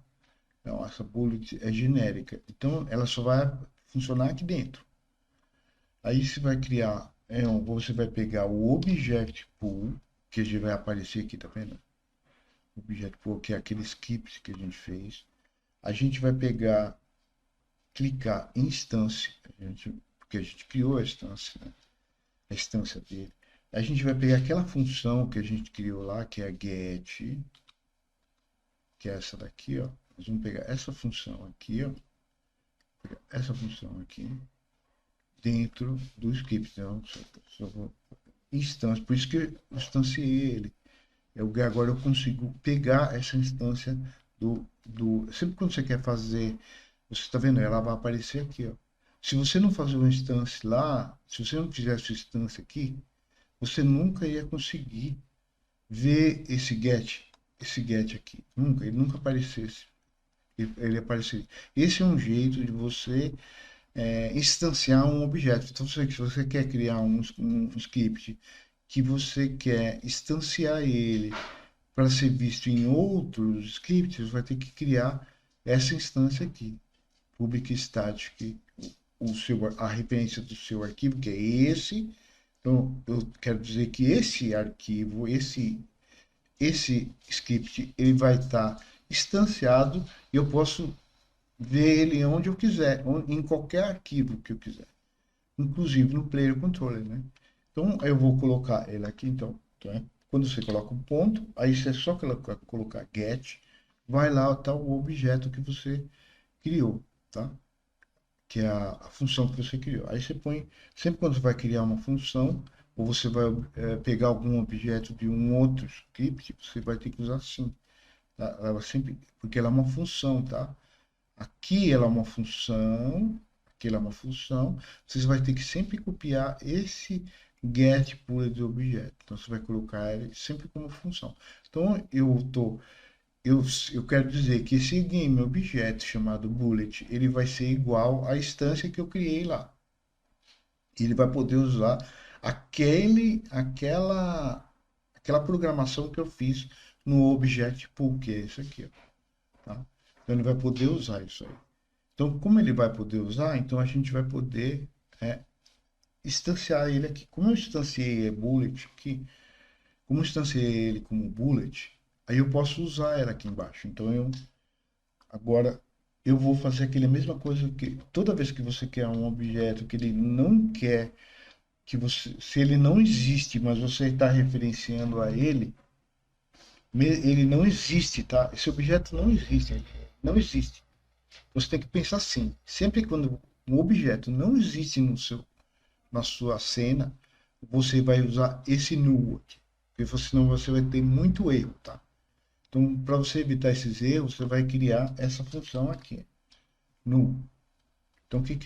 Então essa bullet é genérica. Então ela só vai funcionar aqui dentro. Aí você vai criar, você vai pegar o object pool, que já vai aparecer aqui, tá vendo? Objeto pool, que é aquele script que a gente fez. A gente vai pegar, clicar em instância, porque a gente criou a instância, né? A instância dele. A gente vai pegar aquela função que a gente criou lá, que é a get, que é essa daqui, ó. Nós vamos pegar essa função aqui, ó. Pegar essa função aqui dentro do script. Então, só vou instância, por isso que eu instanciei ele. Agora eu consigo pegar essa instância sempre quando você quer fazer, você está vendo, ela vai aparecer aqui, ó. Se você não fazer uma instância lá, se você não fizer essa instância aqui, você nunca ia conseguir ver esse get aqui. Nunca, ele nunca aparecesse. Ele apareceria. Esse é um jeito de você instanciar um objeto. Então, se você quer criar um script que você quer instanciar ele para ser visto em outros scripts, vai ter que criar essa instância aqui, public static, a referência do seu arquivo, que é esse. Então, eu quero dizer que esse arquivo, esse script, ele vai estar instanciado e eu posso ver ele onde eu quiser, em qualquer arquivo que eu quiser, inclusive no player controller, né? Então eu vou colocar ele aqui, então, né? Quando você coloca um ponto, aí você só colocar get, vai lá tá o objeto que você criou, tá? Que é a função que você criou. Aí você põe, sempre quando você vai criar uma função, ou você vai pegar algum objeto de um outro script, você vai ter que usar sim. Tá? Ela sempre, porque ela é uma função, tá? Aqui ela é uma função, aqui ela é uma função. Você vai ter que sempre copiar esse get bullet do objeto. Então você vai colocar ele sempre como função. Então eu quero dizer que esse game objeto chamado bullet, ele vai ser igual à instância que eu criei lá. Ele vai poder usar aquela programação que eu fiz no objet pool, que é isso aqui, ó, tá? Então ele vai poder usar isso aí. Então, como ele vai poder usar, então a gente vai poder é, instanciar ele aqui. Como eu instanciei bullet aqui, como eu instanciei ele como bullet, aí eu posso usar ela aqui embaixo. Então agora eu vou fazer aquela mesma coisa que toda vez que você quer um objeto que ele não quer que você, se ele não existe, mas você está referenciando a ele, ele não existe, tá? Esse objeto não existe, não existe. Você tem que pensar assim, sempre quando um objeto não existe na sua cena, você vai usar esse null aqui, porque senão você vai ter muito erro, tá? Então, para você evitar esses erros, você vai criar essa função aqui, null. Então, o que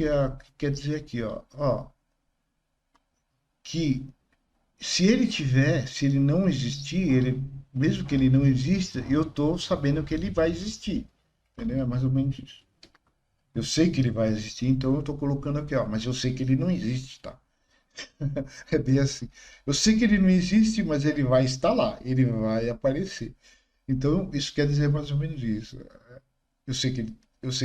quer dizer aqui, ó, que se ele não existir, mesmo que ele não exista, eu estou sabendo que ele vai existir, entendeu? É mais ou menos isso. Eu sei que ele vai existir, então eu estou colocando aqui, ó, mas eu sei que ele não existe, tá? É bem assim. Eu sei que ele não existe, mas ele vai estar lá, ele vai aparecer. Então, isso quer dizer mais ou menos isso. Eu sei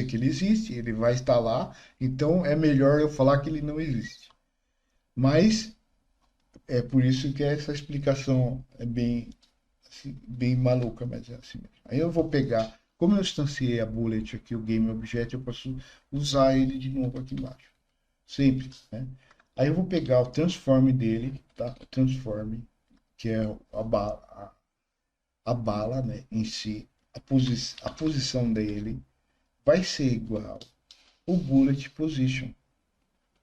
que ele existe, ele vai estar lá, então é melhor eu falar que ele não existe. Mas é por isso que essa explicação é bem, assim, bem maluca, mas é assim mesmo. Aí eu vou pegar, como eu instanciei a bullet aqui, o game object, eu posso usar ele de novo aqui embaixo. Sempre, né? Aí eu vou pegar o transform dele, tá? O transform, que é a bala, né, em si, a posição dele vai ser igual o bullet position.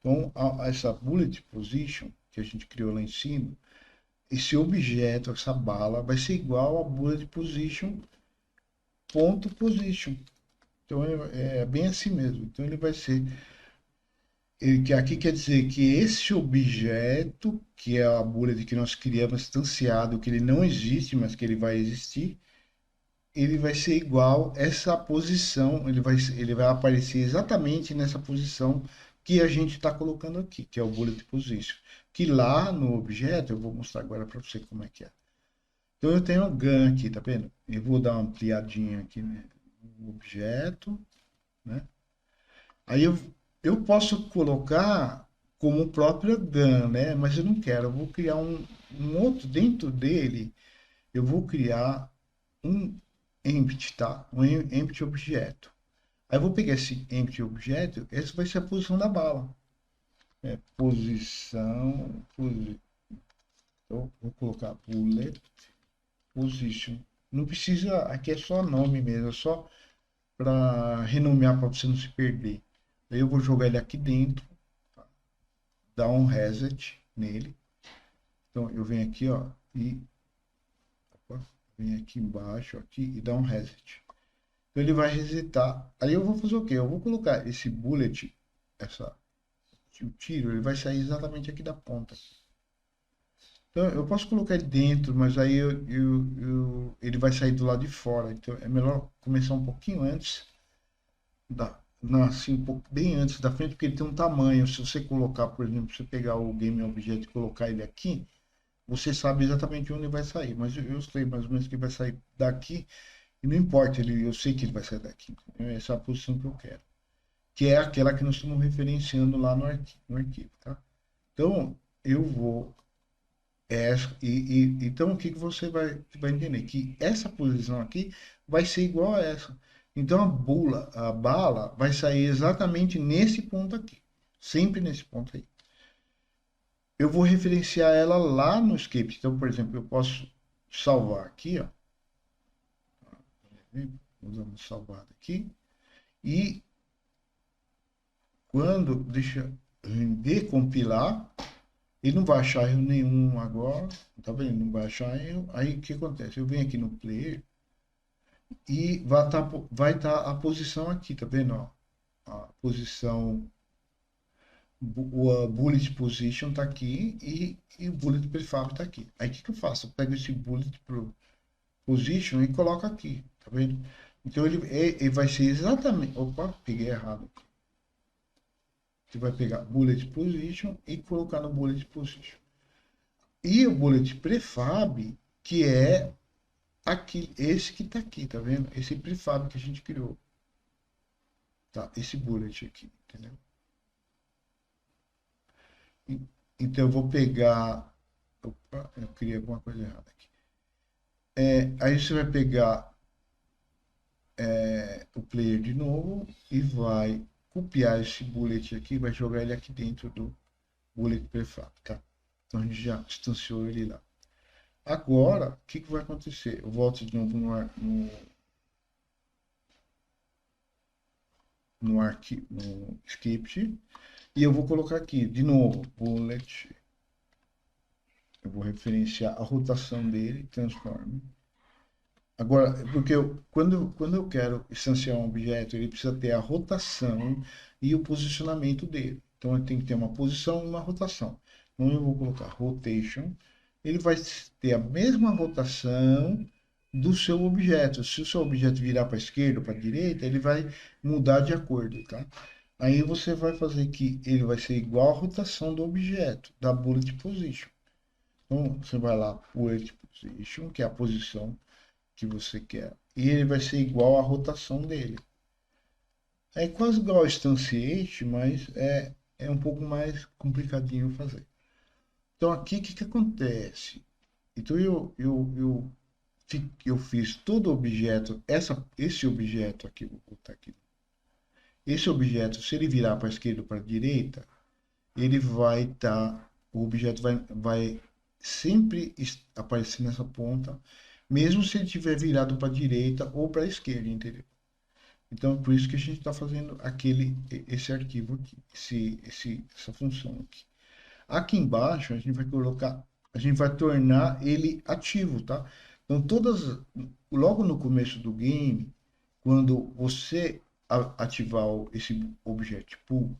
Então, essa bullet position que a gente criou lá em cima, esse objeto, essa bala, vai ser igual a bullet position ponto position. Então, é bem assim mesmo. Então, ele vai ser que aqui quer dizer que esse objeto, que é a bullet que nós criamos instanciado, que ele não existe, mas que ele vai existir, ele vai ser igual essa posição, ele vai aparecer exatamente nessa posição que a gente está colocando aqui, que é o bullet position. Que lá no objeto, eu vou mostrar agora para você como é que é. Então eu tenho o GAN aqui, tá vendo? Eu vou dar uma ampliadinha aqui no objeto, né? Aí eu posso colocar como própria GAN, né? Mas eu não quero, eu vou criar um outro dentro dele, eu vou criar um empty, tá? Um empty objeto. Aí eu vou pegar esse empty objeto, essa vai ser a posição da bala. Eu vou colocar bullet position. Não precisa, aqui é só nome mesmo, é só para renomear para você não se perder. Aí eu vou jogar ele aqui dentro, tá? Dar um reset nele. Então eu venho aqui, ó, e opa, venho aqui embaixo aqui e dá um reset. Então ele vai resetar. Aí eu vou fazer o quê? Eu vou colocar esse bullet, o tiro, ele vai sair exatamente aqui da ponta. Então eu posso colocar ele dentro, mas aí ele vai sair do lado de fora. Então é melhor começar um pouquinho antes, não, assim, um pouco bem antes da frente, porque ele tem um tamanho. Se você colocar, por exemplo, você pegar o Game Object e colocar ele aqui, você sabe exatamente onde ele vai sair. Mas eu sei mais ou menos que ele vai sair daqui, e não importa, eu sei que ele vai sair daqui. Essa é a posição que eu quero, que é aquela que nós estamos referenciando lá no arquivo, tá? Então, eu vou. Então, o que, que você vai entender? Que essa posição aqui vai ser igual a essa. Então, a bala vai sair exatamente nesse ponto aqui. Sempre nesse ponto aí. Eu vou referenciar ela lá no script. Então, por exemplo, eu posso salvar aqui, ó. Vamos salvar aqui. E quando, deixa eu decompilar, Ele não vai achar erro nenhum agora, tá vendo? Não vai achar erro. Aí o que acontece? Eu venho aqui no player e vai tá a posição aqui, tá vendo? Ó? A posição, o bullet position tá aqui e o bullet prefab tá aqui. Aí o que eu faço? Eu pego esse bullet position e coloco aqui, tá vendo? Então ele vai ser exatamente. Opa, peguei errado. Você vai pegar bullet position e colocar no bullet position. E o bullet prefab, que é aqui, esse que tá aqui, tá vendo? Esse prefab que a gente criou. Tá? Esse bullet aqui, entendeu? Então eu vou pegar. Opa, eu criei alguma coisa errada aqui. Aí você vai pegar o player de novo e vai copiar esse bullet aqui, vai jogar ele aqui dentro do bullet prefab, tá? Então a gente já instanciou ele lá. Agora, o que vai acontecer? Eu volto de novo no script e eu vou colocar aqui de novo bullet. Eu vou referenciar a rotação dele, transform. Agora, porque quando eu quero instanciar um objeto, ele precisa ter a rotação e o posicionamento dele. Então, ele tem que ter uma posição e uma rotação. Então, eu vou colocar rotation. Ele vai ter a mesma rotação do seu objeto. Se o seu objeto virar para a esquerda ou para a direita, ele vai mudar de acordo, tá? Aí você vai fazer que ele vai ser igual à rotação do objeto, da bullet position. Então, você vai lá, bullet position, que é a posição que você quer. E ele vai ser igual à rotação dele. É quase igual ao instantiate, mas é um pouco mais complicadinho fazer. Então aqui o que acontece? Então eu fiz todo objeto, esse objeto aqui, vou botar aqui. Esse objeto, se ele virar para a esquerda ou para a direita, ele vai estar, o objeto vai sempre aparecer nessa ponta, mesmo se ele estiver virado para a direita ou para a esquerda, entendeu? Então, por isso que a gente está fazendo esse arquivo aqui, essa função aqui. Aqui embaixo, a gente vai colocar, a gente vai tornar ele ativo, tá? Então, logo no começo do game, quando você ativar esse object pool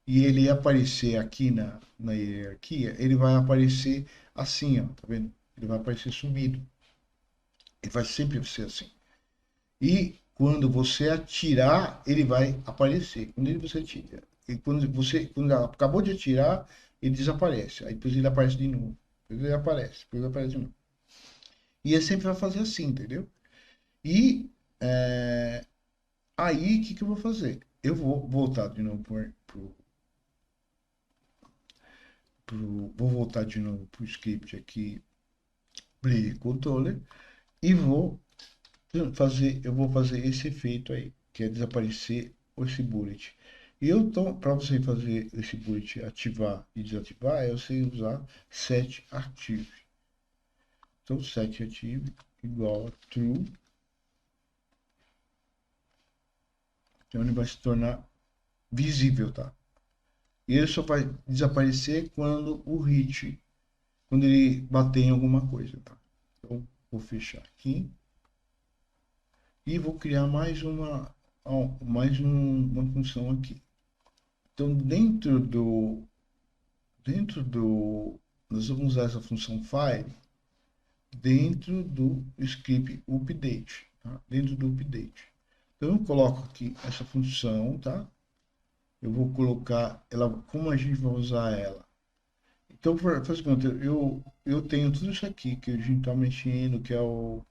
e ele aparecer aqui na hierarquia, ele vai aparecer assim, ó, tá vendo? Ele vai aparecer sumido. Ele vai sempre ser assim. E quando você atirar, ele vai aparecer. Você atira, e quando acabou de atirar, ele desaparece. Aí depois ele aparece de novo. Depois ele aparece de novo. E ele sempre vai fazer assim, entendeu? E aí, o que eu vou fazer? Eu vou voltar de novo vou voltar de novo pro script aqui, Play Controller, e eu vou fazer esse efeito aí, que é desaparecer esse bullet. E para você fazer esse bullet ativar e desativar, é você usar set active. Então, set active igual a true. Então, ele vai se tornar visível, tá? E ele só vai desaparecer quando ele bater em alguma coisa, tá? Então, vou fechar aqui e vou criar uma função aqui. Então, nós vamos usar essa função file dentro do script update, tá? Dentro do update. Então, eu coloco aqui essa função, tá? Eu vou colocar ela, como a gente vai usar ela. Então, faz conta, eu tenho tudo isso aqui que a gente está mexendo, que é o...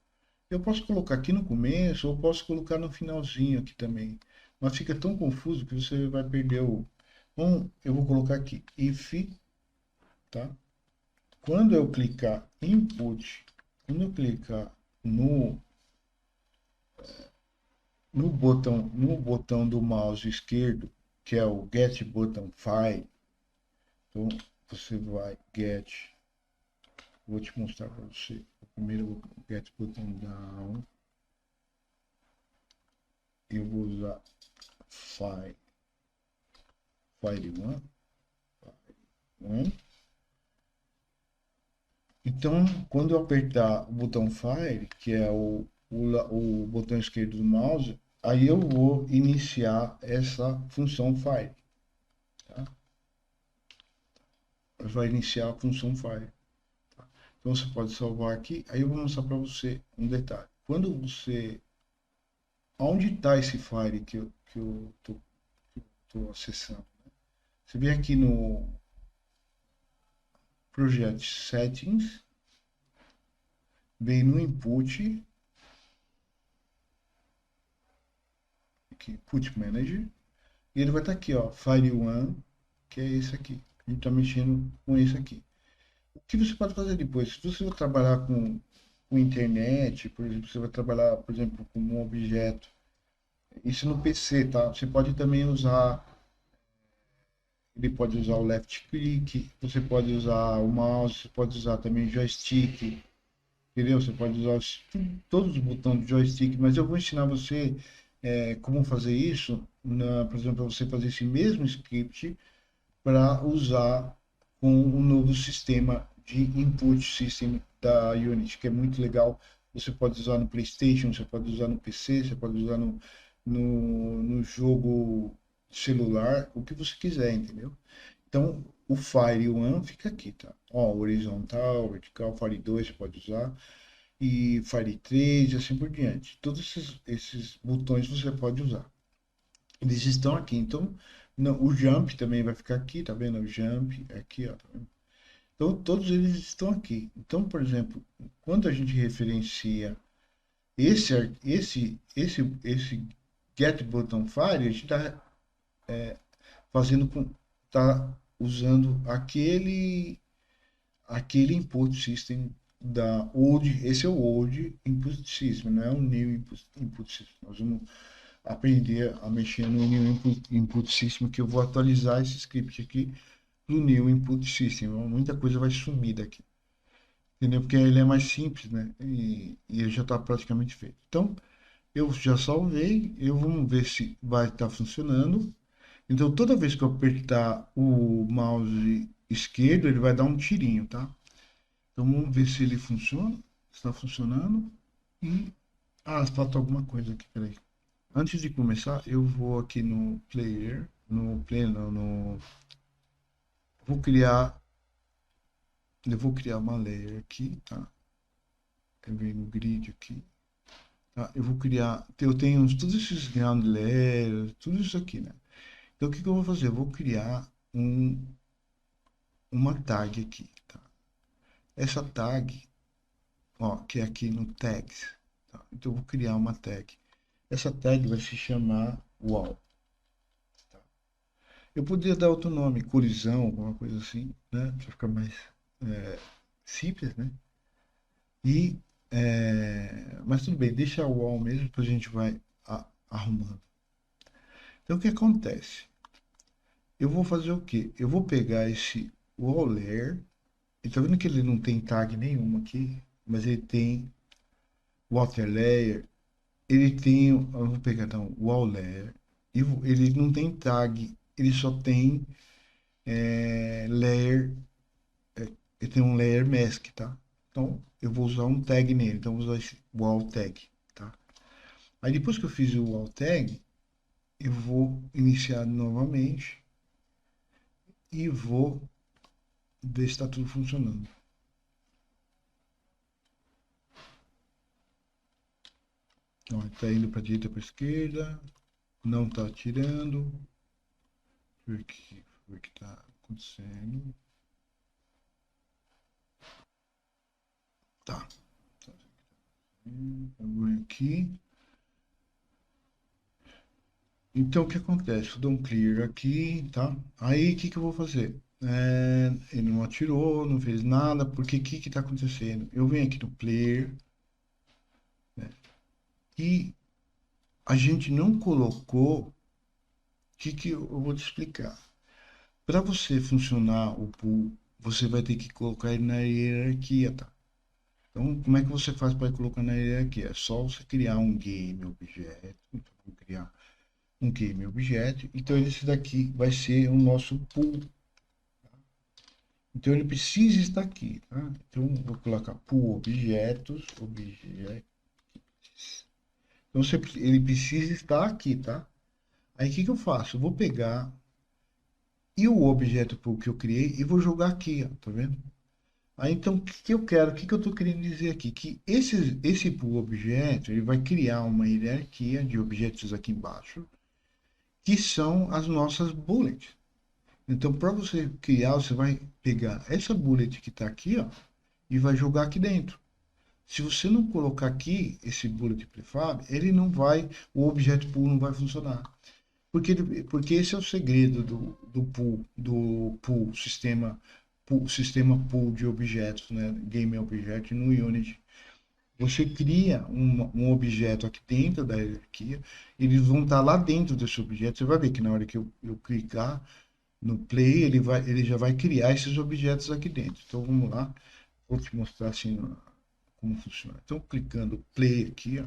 Eu posso colocar aqui no começo ou posso colocar no finalzinho aqui também. Mas fica tão confuso que você vai perder o... Então, eu vou colocar aqui if, tá? Quando eu clicar input, quando eu clicar no botão do mouse esquerdo, que é o get button file, então você vai vou te mostrar para você. Primeiro o get button down, eu vou usar file 1, Então, quando eu apertar o botão Fire, que é o botão esquerdo do mouse, aí eu vou iniciar essa função Fire. Tá? Vai iniciar a função Fire. Então você pode salvar aqui. Aí eu vou mostrar para você um detalhe. Quando você... Onde está esse Fire que eu tô acessando? Você vem aqui no Project Settings, vem no Input, aqui, Input Manager, e ele vai estar aqui, ó, Fire One, que é esse aqui. A gente está mexendo com esse aqui. O que você pode fazer depois? Se você vai trabalhar com internet, por exemplo, você vai trabalhar, por exemplo, com um objeto, isso no PC, tá? Você pode também usar, ele pode usar o left click, você pode usar o mouse, você pode usar também joystick, entendeu? Você pode usar todos os botões do joystick, mas eu vou ensinar você como fazer isso, por exemplo, para você fazer esse mesmo script para usar com um novo sistema de input system da Unity, que é muito legal. Você pode usar no PlayStation, você pode usar no PC, você pode usar no jogo celular, o que você quiser, entendeu? Então, o Fire 1 fica aqui, tá? Ó, horizontal, vertical, Fire 2 você pode usar, e Fire 3 e assim por diante. Todos esses botões você pode usar. Eles estão aqui, então o jump também vai ficar aqui, tá vendo? O jump aqui, ó, tá vendo? Então todos eles estão aqui. Então, por exemplo, quando a gente referencia esse get button fire, a gente está fazendo com, tá usando aquele input system da old, esse é o old input system, não é o new input system. Nós vamos aprender a mexer no new input system, que eu vou atualizar esse script aqui no new input system. Muita coisa vai sumir daqui, entendeu? Porque ele é mais simples, né? E ele já está praticamente feito. Então, eu já salvei, eu vamos ver se vai estar funcionando. Então, toda vez que eu apertar o mouse esquerdo, ele vai dar um tirinho, tá? Então, vamos ver se ele funciona. Está funcionando. E... Ah, falta alguma coisa aqui, peraí. Antes de começar, eu vou aqui no player, no player, não, no... Vou criar, eu vou criar uma layer aqui, tá? Eu venho no grid aqui, tá? Eu vou criar, eu tenho todos esses ground layers, tudo isso aqui, né? Então, o que que eu vou fazer? Eu vou criar uma tag aqui, tá? Essa tag, ó, que é aqui no tags, tá? Então, eu vou criar uma tag. Essa tag vai se chamar wall. Eu poderia dar outro nome, colisão, alguma coisa assim, né? Para ficar mais é, simples, né? E, mas tudo bem, deixa o wall mesmo, depois a gente vai arrumando. Então, o que acontece? Eu vou fazer o quê? Eu vou pegar esse wall layer, e tá vendo que ele não tem tag nenhuma aqui, mas ele tem water layer, ele tem, eu vou pegar então, wall layer, e ele não tem tag, ele só tem layer, ele tem um layer mask, tá? Então, eu vou usar um tag nele, então eu vou usar esse wall tag, tá? Aí depois que eu fiz o wall tag, eu vou iniciar novamente e vou ver se está tudo funcionando. Ó, está indo para a direita, para a esquerda, não está tirando. Ver o que está acontecendo. Tá. Eu vou aqui. Então, o que acontece? Eu dou um clear aqui, tá? Aí, o que que eu vou fazer? Ele não atirou, não fez nada, porque o que que tá acontecendo? Eu venho aqui no player, né? E a gente não colocou, o que que eu vou te explicar? Para você funcionar o pool, você vai ter que colocar ele na hierarquia, tá? Então, como é que você faz para colocar na hierarquia? É só você criar um game objeto, então, vou criar um game objeto, então esse daqui vai ser o nosso pool. Então ele precisa estar aqui, tá? Então vou colocar pool objetos, objetos. Então ele precisa estar aqui, tá? Aí o que que eu faço? Eu vou pegar e o objeto pool que eu criei e vou jogar aqui, ó, tá vendo? Aí então o que que eu quero? O que que eu estou querendo dizer aqui? Que esse pool objeto ele vai criar uma hierarquia de objetos aqui embaixo, que são as nossas bullets. Então, para você criar, você vai pegar essa bullet que está aqui, ó, e vai jogar aqui dentro. Se você não colocar aqui esse bullet prefab, ele não vai, o objeto pool não vai funcionar. Porque esse é o segredo do pool, sistema pool de objetos, né? Game Object no Unity. Você cria um objeto aqui dentro da hierarquia, eles vão estar lá dentro desse objeto. Você vai ver que na hora que eu clicar no Play, ele já vai criar esses objetos aqui dentro. Então vamos lá, vou te mostrar assim como funciona. Então clicando Play aqui, ó,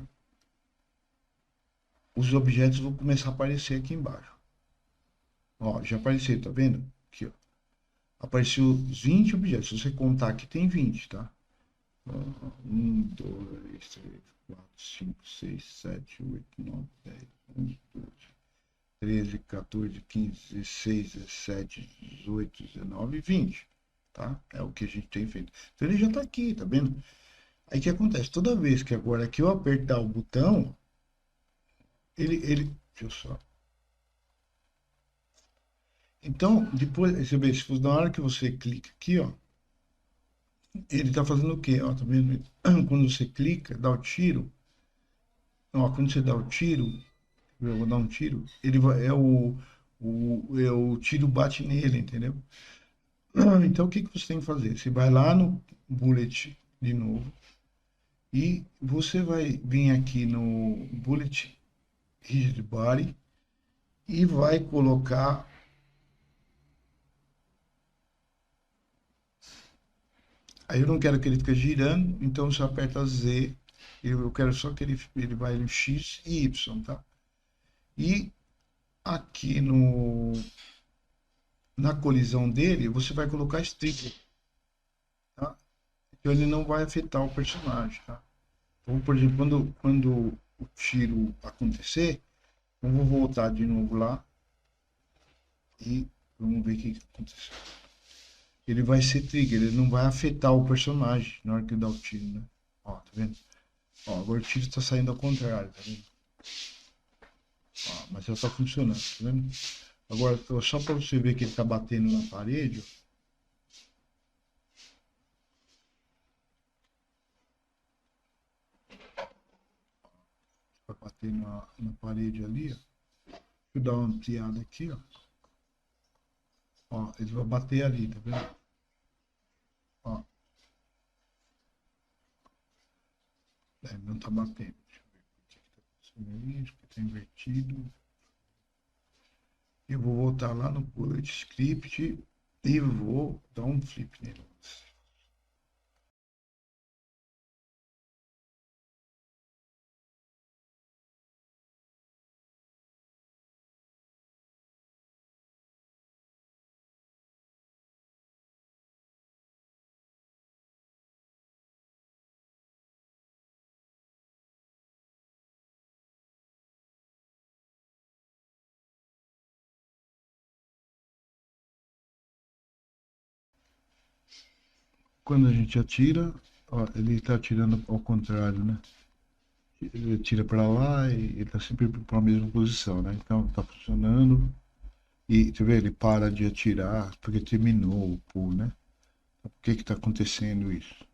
os objetos vão começar a aparecer aqui embaixo. Ó, já apareceu, tá vendo? Aqui, ó. Apareceu os 20 objetos. Se você contar aqui, tem 20, tá? 1, 2, 3, 4, 5, 6, 7, 8, 9, 10, 11, 12, 13, 14, 15, 16, 17, 18, 19, 20. Tá? É o que a gente tem feito. Então ele já está aqui, tá vendo? Aí o que acontece? Toda vez que agora que eu apertar o botão, deixa eu só. Então, depois, você vê, se na hora que você clica aqui, ó, ele está fazendo o quê? Ó, tá vendo? Quando você clica, dá o tiro. Ó, quando você dá o tiro, eu vou dar um tiro, ele vai, o tiro bate nele, entendeu? Então, o que que você tem que fazer? Você vai lá no bullet de novo e você vai vir aqui no bullet rigid body e vai colocar. Aí eu não quero que ele fique girando, então você aperta Z. Eu quero só que ele vai no X e Y, tá? E aqui na colisão dele, você vai colocar strip, tá? Então ele não vai afetar o personagem, tá? Então, por exemplo, quando o tiro acontecer, eu vou voltar de novo lá e vamos ver o que aconteceu. Ele vai ser trigger, ele não vai afetar o personagem na hora que dá o tiro, né? Ó, tá vendo? Ó, agora o tiro tá saindo ao contrário, tá vendo? Ó, mas já tá funcionando, tá vendo? Agora, só para você ver que ele tá batendo na parede, ó, vai bater na parede ali, ó. Deixa eu dar uma ampliada aqui, ó. Ó, ele vai bater ali, tá vendo? Ó, não tá batendo. Deixa eu ver por que tá acontecendo isso, que tá invertido. Eu vou voltar lá no bullet script e vou dar um flip nele. Quando a gente atira, ó, ele está atirando ao contrário, né? Ele tira para lá e ele está sempre para a mesma posição, né? Então está funcionando. E tu vê, ele para de atirar porque terminou o pulo, né? Por que que está acontecendo isso?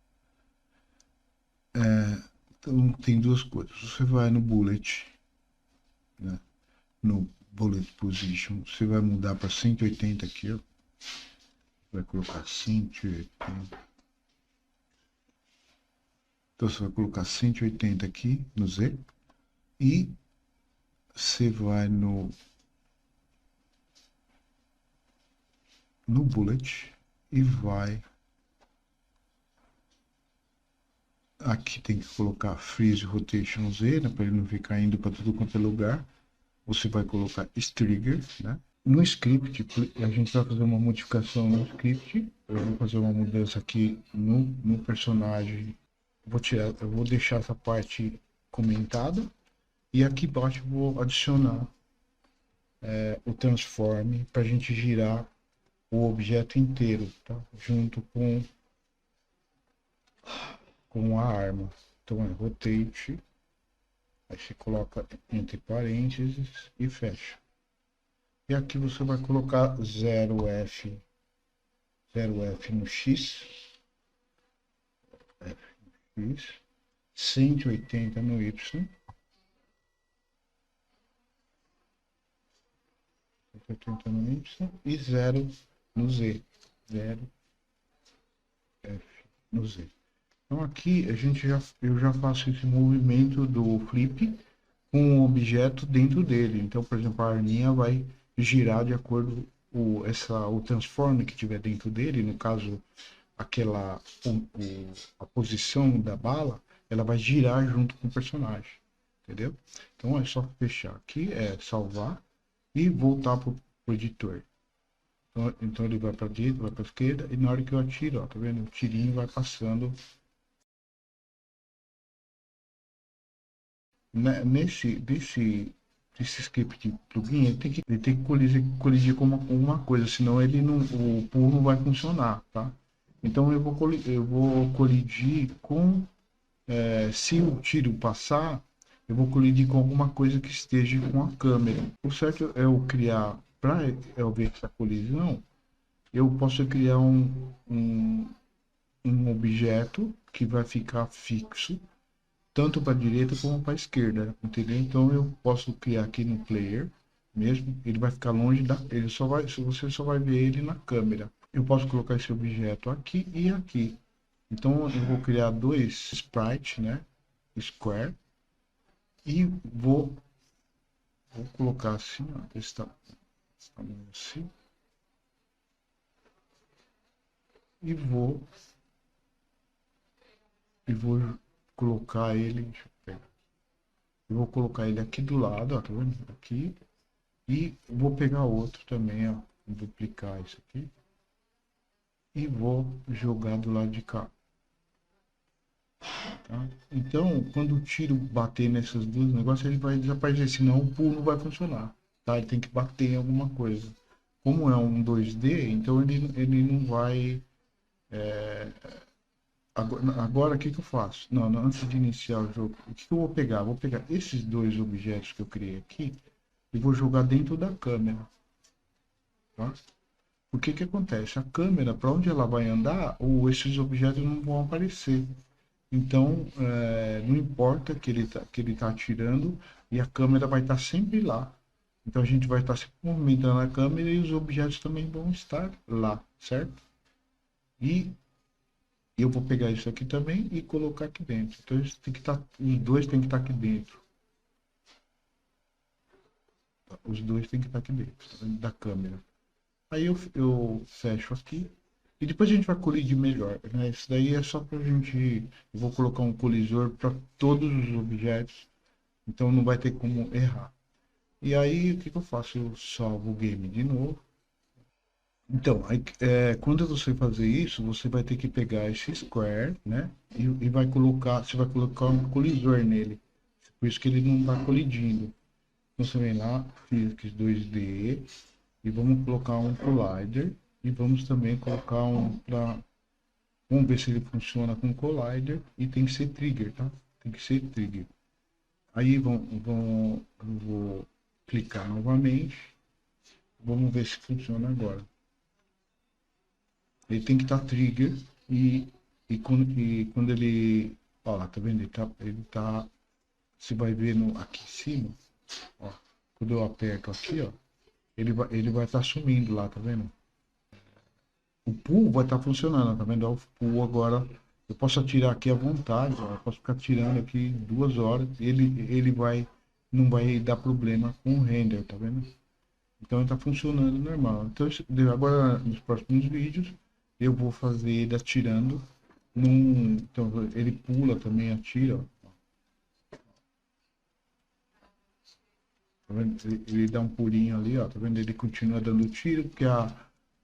Então tem duas coisas. Você vai no bullet, né? No bullet position, você vai mudar para 180 aqui, ó. Vai colocar 180. Então você vai colocar 180 aqui no Z e você vai no bullet e vai aqui tem que colocar freeze rotation Z, né, para ele não ficar indo para tudo quanto é lugar. Você vai colocar trigger, né? No script, a gente vai fazer uma modificação no script. Eu vou fazer uma mudança aqui no personagem. Eu vou deixar essa parte comentada. E aqui embaixo eu vou adicionar o transform para a gente girar o objeto inteiro, tá? Junto com a arma. Então é rotate, aí você coloca entre parênteses e fecha. E aqui você vai colocar 0F no X, 180 no Y, 180 no Y e 0 no Z. 0F no Z. Então aqui eu já faço esse movimento do flip com o objeto dentro dele. Então, por exemplo, a arminha vai girar de acordo o transforme que tiver dentro dele, no caso aquela a posição da bala, ela vai girar junto com o personagem, entendeu? Então é só fechar aqui, salvar e voltar pro editor. Então ele vai para direita, vai para esquerda e na hora que eu atiro, ó, tá vendo? O tirinho vai passando. Nesse script plugin, ele tem que colidir com uma coisa, senão ele não, o pool não vai funcionar, tá? Então eu vou colidir com, se o tiro passar, eu vou colidir com alguma coisa que esteja com a câmera. O certo é eu criar, para eu ver essa colisão, eu posso criar um objeto que vai ficar fixo tanto para a direita como para a esquerda, entendeu? Então eu posso criar aqui no player mesmo, ele vai ficar longe ele só vai, se você só vai ver ele na câmera. Eu posso colocar esse objeto aqui e aqui. Então eu vou criar dois sprites, né? Square e vou colocar assim, ó, assim e vou colocar ele, deixa eu pegar. Eu vou colocar ele aqui do lado, ó, tá vendo? Aqui. E vou pegar outro também, ó. Vou duplicar isso aqui. E vou jogar do lado de cá. Tá? Então, quando o tiro bater nesses dois negócios, ele vai desaparecer. Senão o pulo não vai funcionar. Tá? Ele tem que bater em alguma coisa. Como é um 2D, então ele não vai... Agora, o que eu faço? Não, antes de iniciar o jogo, o que eu vou pegar? Vou pegar esses dois objetos que eu criei aqui e vou jogar dentro da câmera. Tá? O que acontece? A câmera, para onde ela vai andar, esses objetos não vão aparecer. Então, não importa que ele tá atirando e a câmera vai estar sempre lá. Então a gente vai estar se movimentando na câmera e os objetos também vão estar lá, certo? E eu vou pegar isso aqui também e colocar aqui dentro. Então os dois têm que estar aqui dentro. Os dois têm que estar aqui dentro da câmera. Aí eu fecho aqui. E depois a gente vai colidir melhor, né? Isso daí é só pra gente... Eu vou colocar um colisor para todos os objetos. Então não vai ter como errar. E aí o que eu faço? Eu salvo o game de novo. Então, aí, quando você fazer isso, você vai ter que pegar esse square, né? E você vai colocar um colisor nele. Por isso que ele não está colidindo. Então você vem lá, Physics 2D, e vamos colocar um collider. E vamos também colocar vamos ver se ele funciona com collider. E tem que ser trigger, tá? Tem que ser trigger. Aí eu vou clicar novamente. Vamos ver se funciona agora. Ele tem que estar trigger e quando ele... Ó lá, tá vendo? Ele tá... Você vai ver aqui em cima, ó. Quando eu aperto aqui, ó, ele vai estar sumindo lá, tá vendo? O pull vai estar funcionando, tá vendo? O pull agora, eu posso atirar aqui à vontade, ó, eu posso ficar tirando aqui 2 horas, ele não vai dar problema com o render, tá vendo? Então ele tá funcionando normal. Então agora nos próximos vídeos eu vou fazer ele atirando então ele pula também, atira, ó. Tá vendo? Ele dá um pulinho ali, ó. Tá vendo? Ele continua dando tiro porque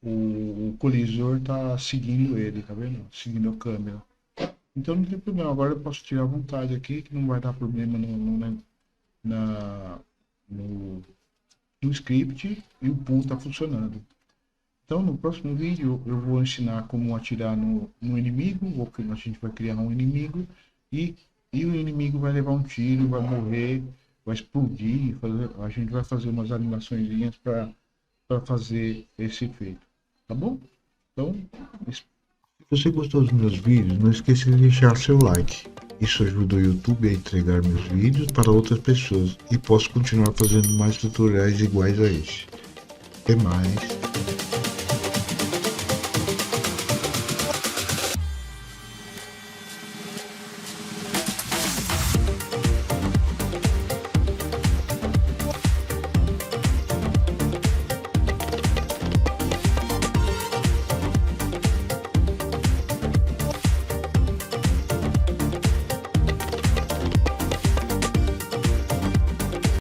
o colisor tá seguindo ele, tá vendo? Seguindo a câmera. Então não tem problema. Agora eu posso tirar à vontade aqui, que não vai dar problema na, no, no script e o pool tá funcionando. Então no próximo vídeo eu vou ensinar como atirar no inimigo, a gente vai criar um inimigo e, e o inimigo vai levar um tiro, vai morrer, vai explodir, a gente vai fazer umas animaçõezinhas para fazer esse efeito, tá bom? Então, se você gostou dos meus vídeos, não esqueça de deixar seu like. Isso ajuda o YouTube a entregar meus vídeos para outras pessoas e posso continuar fazendo mais tutoriais iguais a este. Até mais!